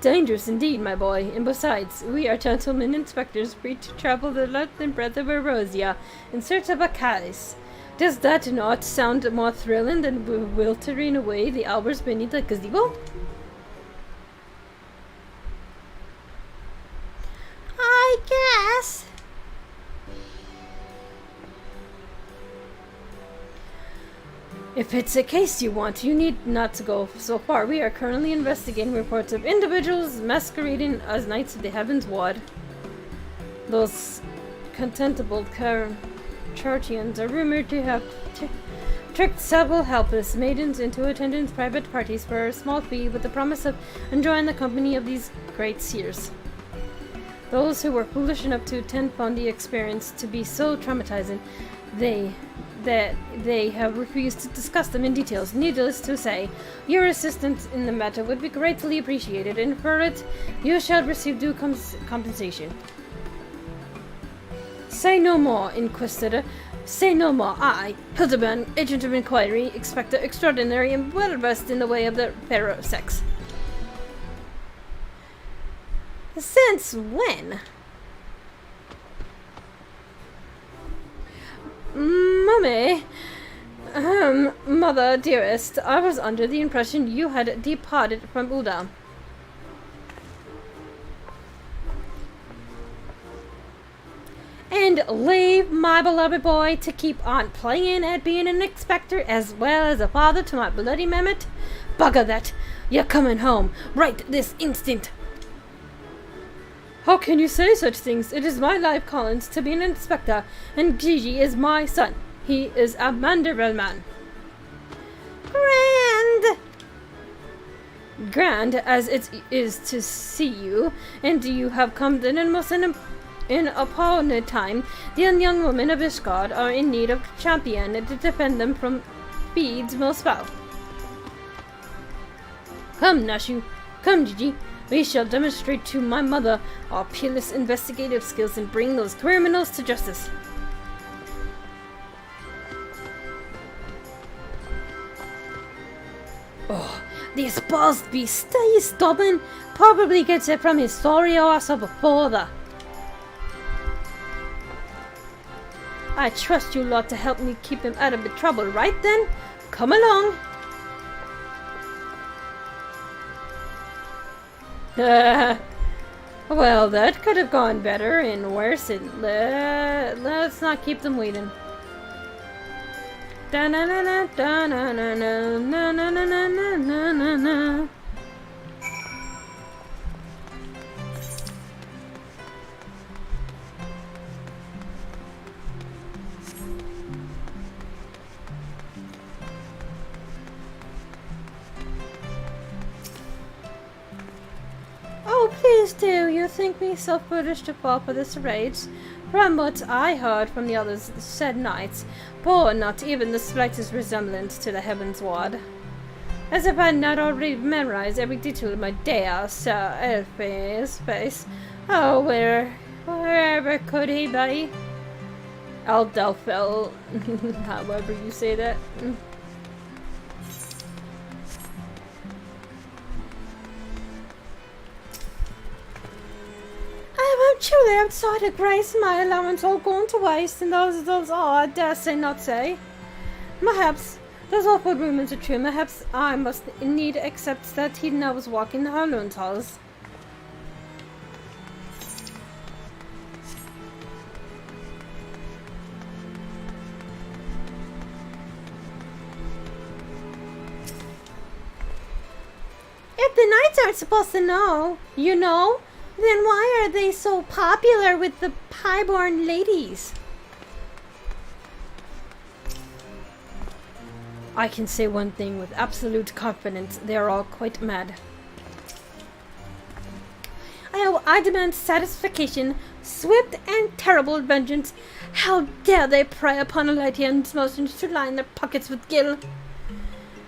Dangerous indeed, my boy. And besides, we are gentlemen inspectors free to travel the length and breadth of Erosia in search of a calice. Does that not sound more thrilling than bewildering away the hours beneath a gazebo? I guess. If it's a case you want, you need not to go so far. We are currently investigating reports of individuals masquerading as knights of the heavensword. Those contemptible Chartians are rumored to have tricked several helpless maidens into attending private parties for a small fee with the promise of enjoying the company of these great seers. Those who were foolish enough to attend found the experience to be so traumatizing that they have refused to discuss them in details. Needless to say, your assistance in the matter would be greatly appreciated, and for it you shall receive due compensation. Say no more, Inquisitor. Say no more. I, Hildebrand, Agent of Inquiry, Inspector Extraordinary, and well versed in the way of the pharaoh sex. Since when? Mummy, Mother dearest, I was under the impression you had departed from Uda. And leave my beloved boy to keep on playing at being an inspector as well as a father to my bloody mammoth? Bugger that! You're coming home right this instant! How can you say such things? It is my life callings to be an inspector, and Gigi is my son. He is a Mandarilman. Grand as it is to see you, and you have come then and most in appointed time. The young women of Ishgard are in need of a champion to defend them from Bede's most foul. Come, Nashu. Come, Gigi. We shall demonstrate to my mother our peerless investigative skills and bring those criminals to justice. Oh, this boss beast, he's stubborn. Probably gets it from his sorry ass of a father. I trust you lot to help me keep him out of the trouble, right then? Come along. Well, that could have gone better and worse, and let's not keep them waiting. Oh, please do. You think me so foolish to fall for this rage? From what I heard from the others said knights, bore not even the slightest resemblance to the heavensward. As if I had not already memorized every detail of my dear Sir Elfie's face. Oh, wherever could he be? Aldelfel, however you say that. truly I'm sorry to grace my allowance all gone to waste, and those I dare say not say. Perhaps those awful rumors are true. Perhaps I must indeed accept that he now was walking the Harloon's halls. If the knights aren't supposed to know, you know, then why are they so popular with the highborn ladies? I can say one thing with absolute confidence. They are all quite mad. I demand satisfaction, swift and terrible vengeance. How dare they prey upon a lady and motions to line their pockets with gil?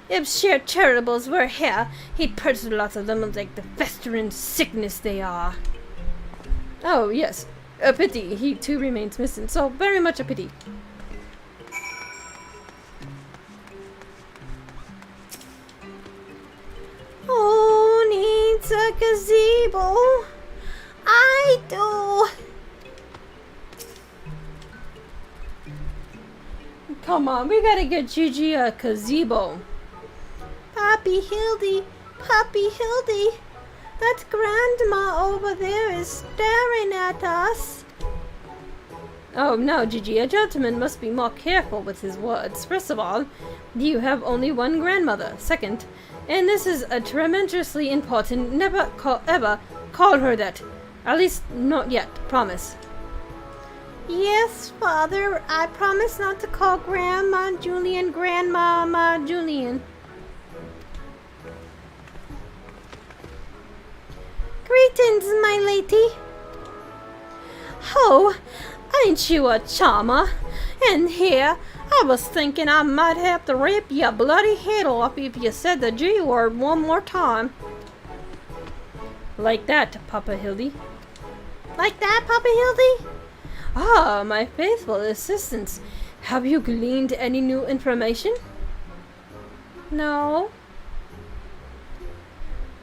If sheer charitables were here, he'd purge lots of them like the festering sickness they are. Oh, yes. A pity. He too remains missing, so very much a pity. Who needs a gazebo? I do. Come on, we gotta get Gigi a gazebo. Pappy Hildy, that grandma over there is staring at us. Oh, no, Gigi, a gentleman must be more careful with his words. First of all, you have only one grandmother. Second, and this is a tremendously important, ever call her that. At least, not yet, promise. Yes, Father, I promise not to call Grandma Julian Grandmama Julian. Greetings, my lady. Oh, ain't you a charmer? And here, I was thinking I might have to rip your bloody head off if you said the G word one more time. Like that, Papa Hildy. Like that, Papa Hildy? Ah, my faithful assistants. Have you gleaned any new information? No.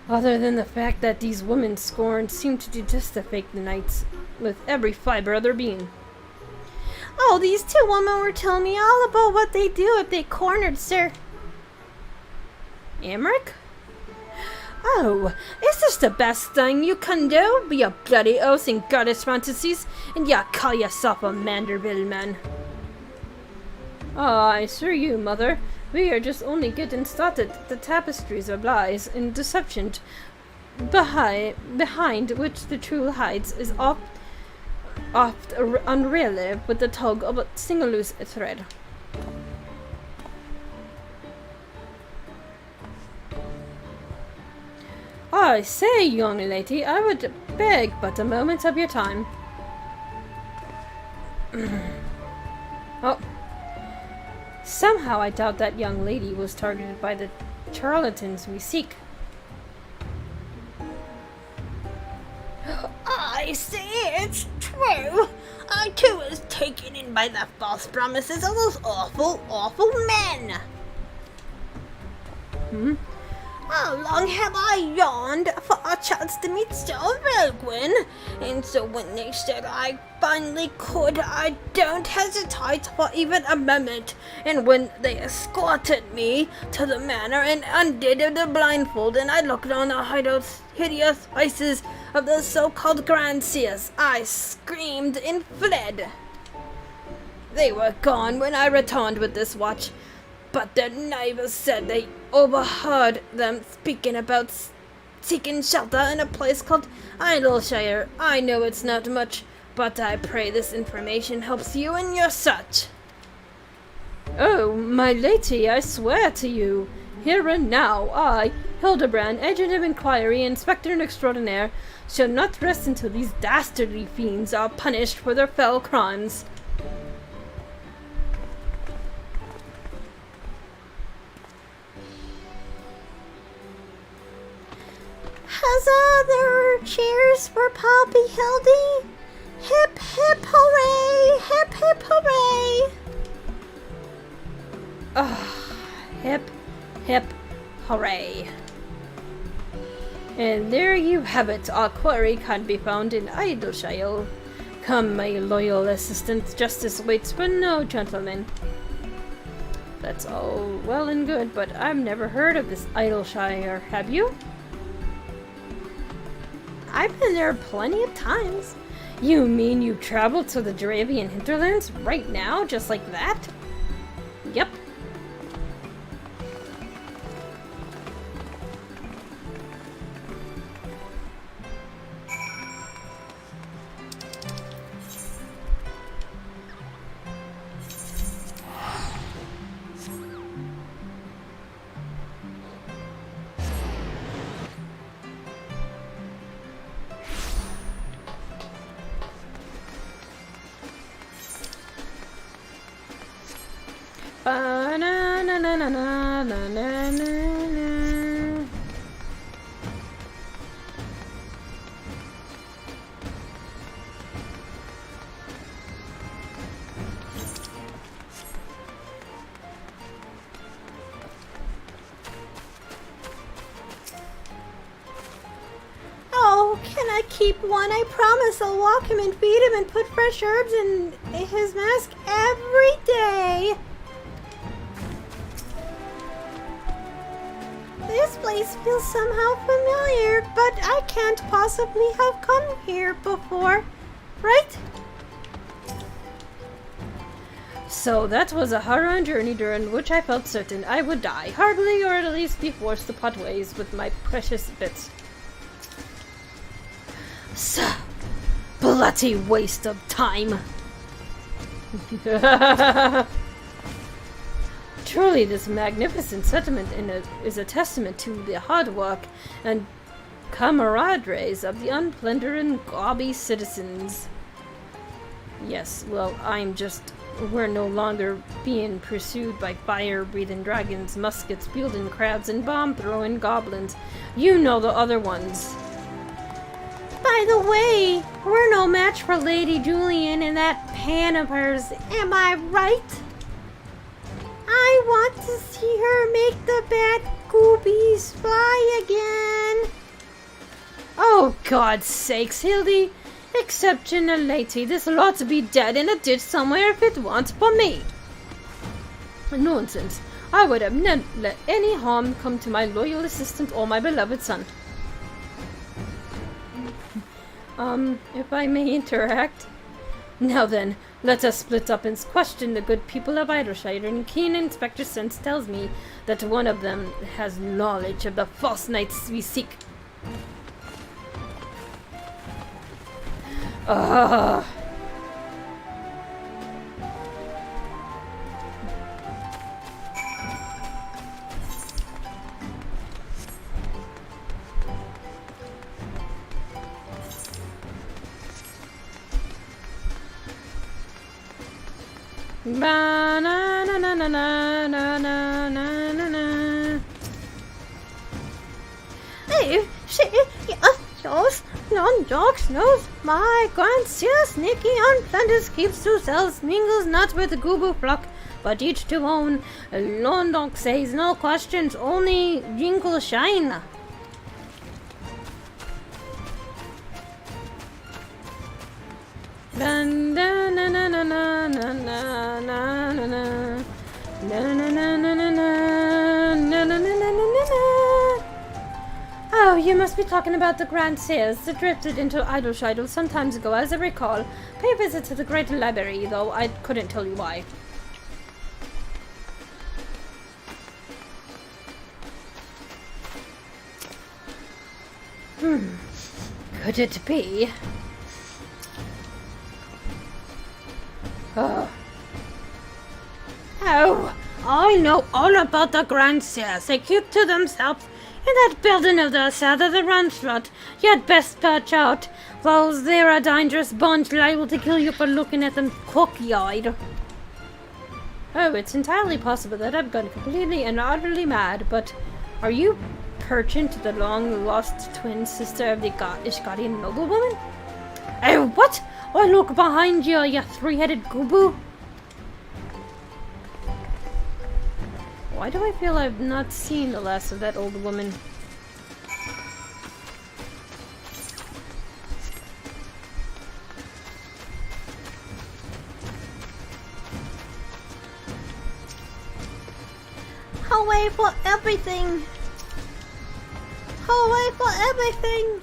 Other than the fact that these women scorned seem to detestify the knights with every fiber of their being. Oh, these two women were telling me all about what they do if they cornered Sir Emmerich? Oh, is this the best thing you can do? Be a bloody oath and goddess fantasies, and you call yourself a Manderville man. Ah, I assure you, Mother, we are just only getting started. The tapestries of lies and deception behind which the truth hides is oft unreal with the tug of a single loose thread. I say, young lady, I would beg but a moment of your time. Oh. Somehow I doubt that young lady was targeted by the charlatans we seek. I see, it's true. I too was taken in by the false promises of those awful, awful men. How long have I yearned for a chance to meet Sir Velgwyn? And so when they said I finally could, I don't hesitate for even a moment. And when they escorted me to the manor and undid the blindfold, and I looked on the hideous faces of the so-called grandsires, I screamed and fled. They were gone when I returned with this watch. But their neighbors said they overheard them speaking about seeking shelter in a place called Idleshire. I know it's not much, but I pray this information helps you in your search. Oh, my lady, I swear to you, here and now, I, Hildabrand, agent of inquiry, inspector extraordinaire, shall not rest until these dastardly fiends are punished for their fell crimes. Huzzah! Cheers for Poppy Hildy! Hip hip hooray! Hip hip hooray! Hip, hip, hooray. And there you have it. Our quarry can't be found in Idleshire. Come, my loyal assistant, justice waits for no gentleman. That's all well and good, but I've never heard of this Idleshire, have you? I've been there plenty of times. You mean you traveled to the Dravian hinterlands right now, just like that? Yep. Ba-na-na-na-na-na-na-na. Oh, can I keep one? I promise I'll walk him and feed him and put fresh herbs in his mask every day. This place feels somehow familiar, but I can't possibly have come here before, right? So that was a Haran journey during which I felt certain I would die, hardly, or at least be forced to part ways with my precious bits. So, bloody waste of time. Truly, this magnificent settlement is a testament to the hard work and camaraderie of the unplundered and gaudy citizens. Yes, well, we're no longer being pursued by fire-breathing dragons, musket-wielding crabs, and bomb-throwing goblins. You know the other ones. By the way, we're no match for Lady Julian and that pan of hers, am I right? I want to see her make the bad goobies fly again. Oh, God's sakes, Hildy! Exceptional lady, this lot to be dead in a ditch somewhere if it weren't for me. Nonsense. I would have never let any harm come to my loyal assistant or my beloved son. If I may interact. Now then, let us split up and question the good people of Idleshire, and keen Inspector Sense tells me that one of them has knowledge of the false knights we seek. Ugh. Ba na na na na na na na na na. Hey, those non-dogs knows my grandsister sneaky on Flanders keeps to sells mingles not with the Google flock, but each to own. London says no questions, only jingle shine. Oh, you must be talking about the Grand Sears that drifted into Idleshire some time ago, as I recall. Pay a visit to the Great Library, though I couldn't tell you why. Could it be? Oh, I know all about the Grand Sears. They keep to themselves in that building of the south of the Runstrut. You'd best patch out, while they're a dangerous bunch liable to kill you for looking at them cocky-eyed. Oh, it's entirely possible that I've gone completely and utterly mad, but are you perchance the long-lost twin sister of the Ishgarian noblewoman? Oh, what? Oh, look behind you, you three-headed gooboo. Why do I feel I've not seen the last of that old woman? away for everything. Away for everything.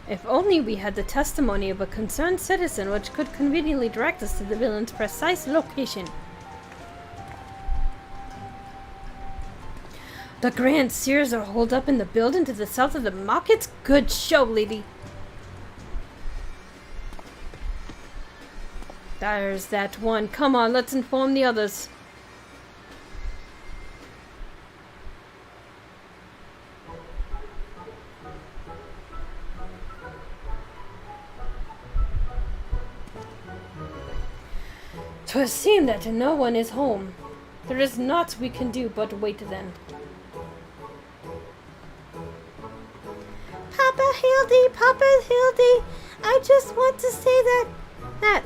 If only we had the testimony of a concerned citizen which could conveniently direct us to the villain's precise location. The Grand Seers are holed up in the building to the south of the market? Good show, lady. There's that one. Come on, let's inform the others. To seem that no one is home. There is naught we can do but wait then. Papa Hildy, I just want to say that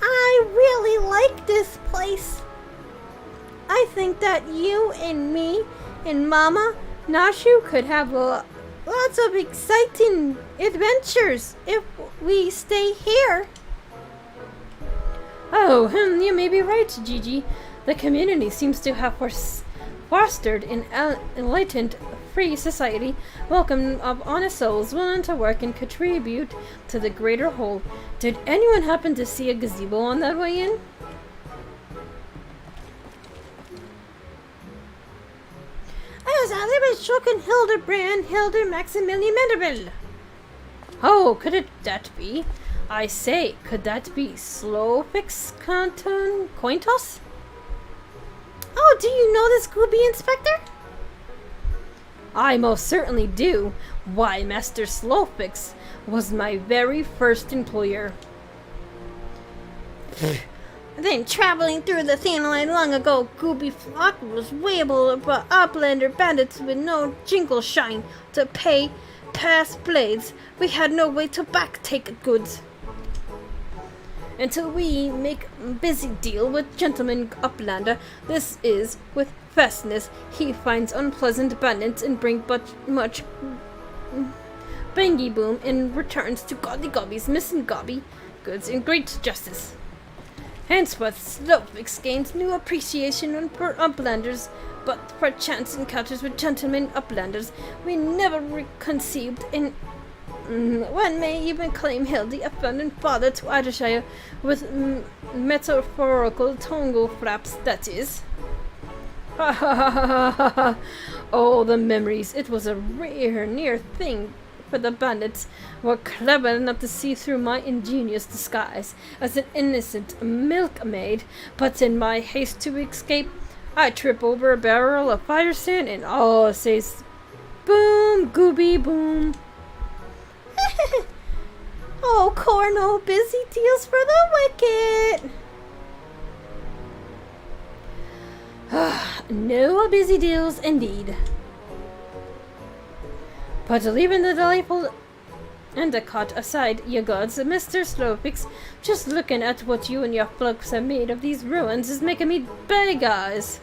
I really like this place. I think that you and me and Mama Nashu could have lots of exciting adventures if we stay here. Oh, you may be right, Gigi. The community seems to have fostered an enlightened, free society, welcome of honest souls willing to work and contribute to the greater whole. Did anyone happen to see a gazebo on that way in? I was shooking Hildabrand, Hilda Maximilian Menderville. Oh, could that be? I say, could that be Slowfix Canton coin toss? Oh, do you know this Gooby Inspector? I most certainly do. Why, Master Slowfix was my very first employer. Then traveling through the thin line long ago, Gooby Flock was wayable about Uplander bandits with no jingle shine to pay past blades. We had no way to back take goods. Until we make busy deal with gentleman Uplander, this is with fastness. He finds unpleasant bandits and bring but much bangy boom and returns to godly gobbies missing gobby goods in great justice. Henceforth, Slowfix gains new appreciation for Uplanders, but for chance encounters with gentlemen Uplanders, we never conceived in. One may even claim Hildy a abundant father to Idreshire with metaphorical tongue flaps, that is. Ha ha ha ha ha ha! Oh, the memories! It was a rare, near thing for the bandits were clever enough to see through my ingenious disguise as an innocent milkmaid, but in my haste to escape, I trip over a barrel of fire sand and all says, boom, gooby boom. Oh, Corno, busy deals for the wicked. No busy deals indeed. But leaving the delightful Endicott aside, you gods, Mr. Slowfix, just looking at what you and your folks have made of these ruins is making me beg eyes.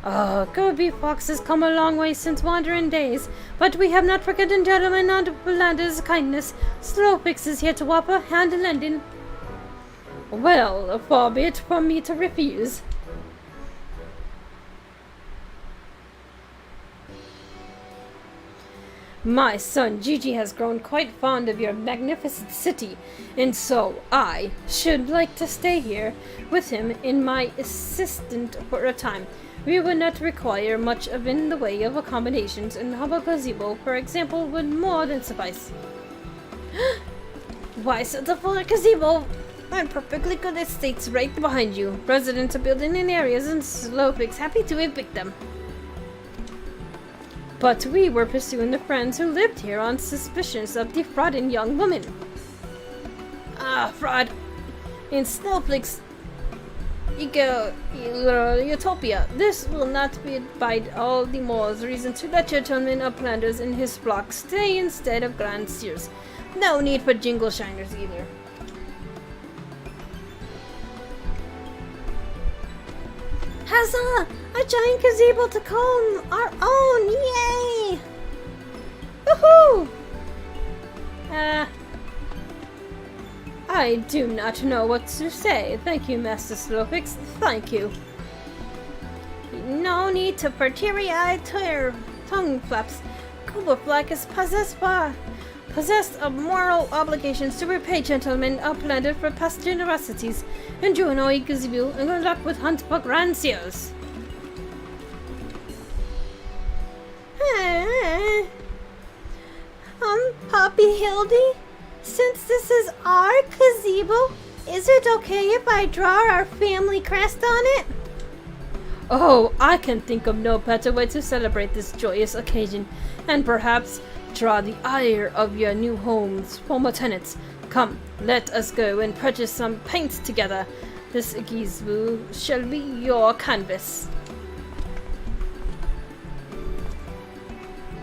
Oh, Goby Fox has come a long way since wandering days, but we have not forgotten gentlemen on Belander's kindness. Slowfix is here to offer hand lending. Well, far be it from me to refuse. My son Gigi has grown quite fond of your magnificent city, and so I should like to stay here with him in my assistant for a time. We would not require much of in the way of accommodations, and a gazebo, for example, would more than suffice. Why such a full gazebo? On perfectly good estates right behind you. Residents are building in areas, and Slowfix happy to evict them. But we were pursuing the friends who lived here on suspicions of defrauding young women. Ah, fraud! In Snowflake's utopia, this will not be bide all the more reason to let gentlemen Uplanders in his flock stay instead of Grand Seers. No need for jingle shiners either. Huzzah! A giant gazebo to call our own! Yay! Woohoo! I do not know what to say. Thank you, Master Slowfix. Thank you. No need to for teary-eyed tongue flaps. Kublaflack is possessed of moral obligations to repay gentlemen uplanded for past generosities. Enjoy no gazebo and good luck with hunt for grand seals. Poppy Hildy, since this is our gazebo, is it okay if I draw our family crest on it? Oh, I can think of no better way to celebrate this joyous occasion, and perhaps draw the ire of your new home's former tenants. Come, let us go and purchase some paint together. This gazebo shall be your canvas.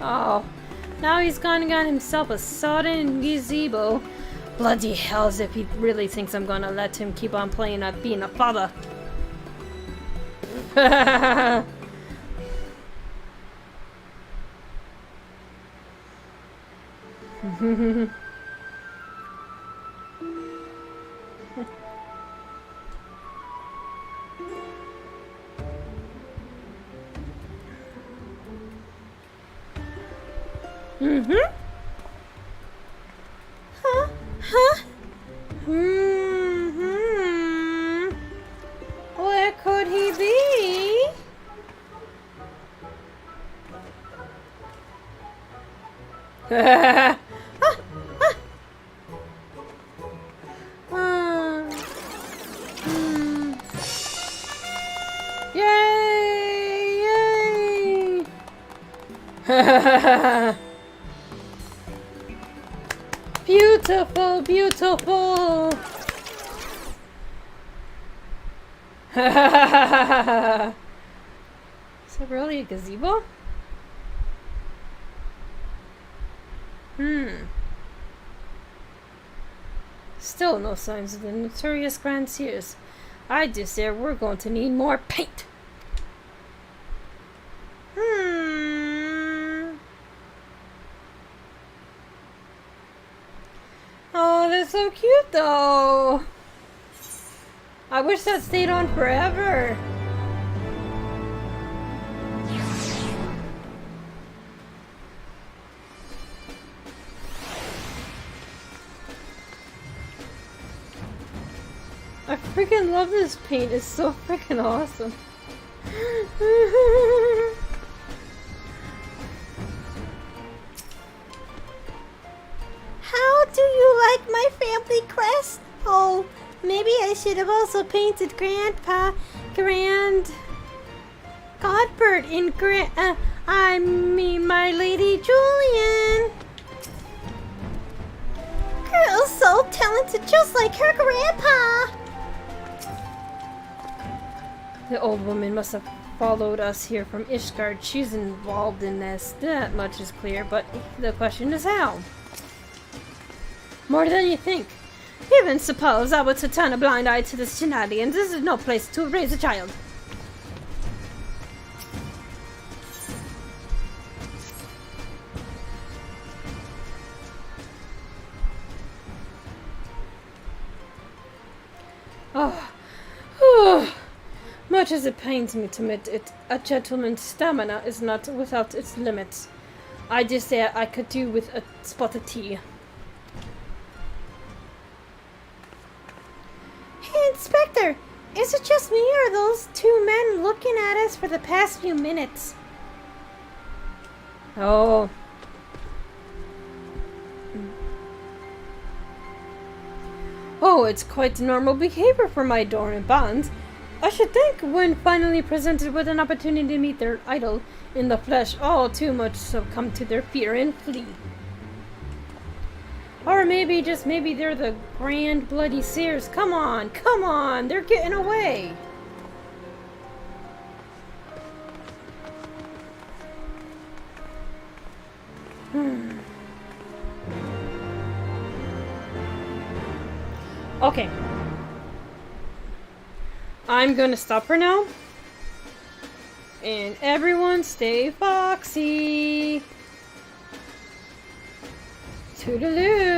Oh, now he's gone and got himself a sodden gazebo. Bloody hells if he really thinks I'm gonna let him keep on playing at being a father. Where could he be? Yay! Beautiful, beautiful. Is that really a gazebo? Still no signs of the notorious Grand Sears. I just say we're going to need more paint. Oh, they're so cute though. I wish that stayed on forever. I freaking love this paint. It's so freaking awesome. How do you like my family crest? Oh, maybe I should have also painted Godbert in my Lady Julian. Girl's so talented, just like her grandpa. The old woman must have followed us here from Ishgard. She's involved in this. That much is clear, but the question is how? More than you think. Even suppose I were to turn a blind eye to this shenanigans, this is no place to raise a child. Much as it pains me to admit it, a gentleman's stamina is not without its limits. I just say I could do with a spot of tea. Hey, Inspector! Is it just me or are those two men looking at us for the past few minutes? Oh. Oh, it's quite normal behavior for my dormant bonds. I should think when finally presented with an opportunity to meet their idol in the flesh, all too much succumb to their fear and flee. Or maybe, just maybe, they're the Grand Bloody Seers. Come on, they're getting away. Okay. I'm gonna stop for now. And everyone stay foxy. Toodaloo.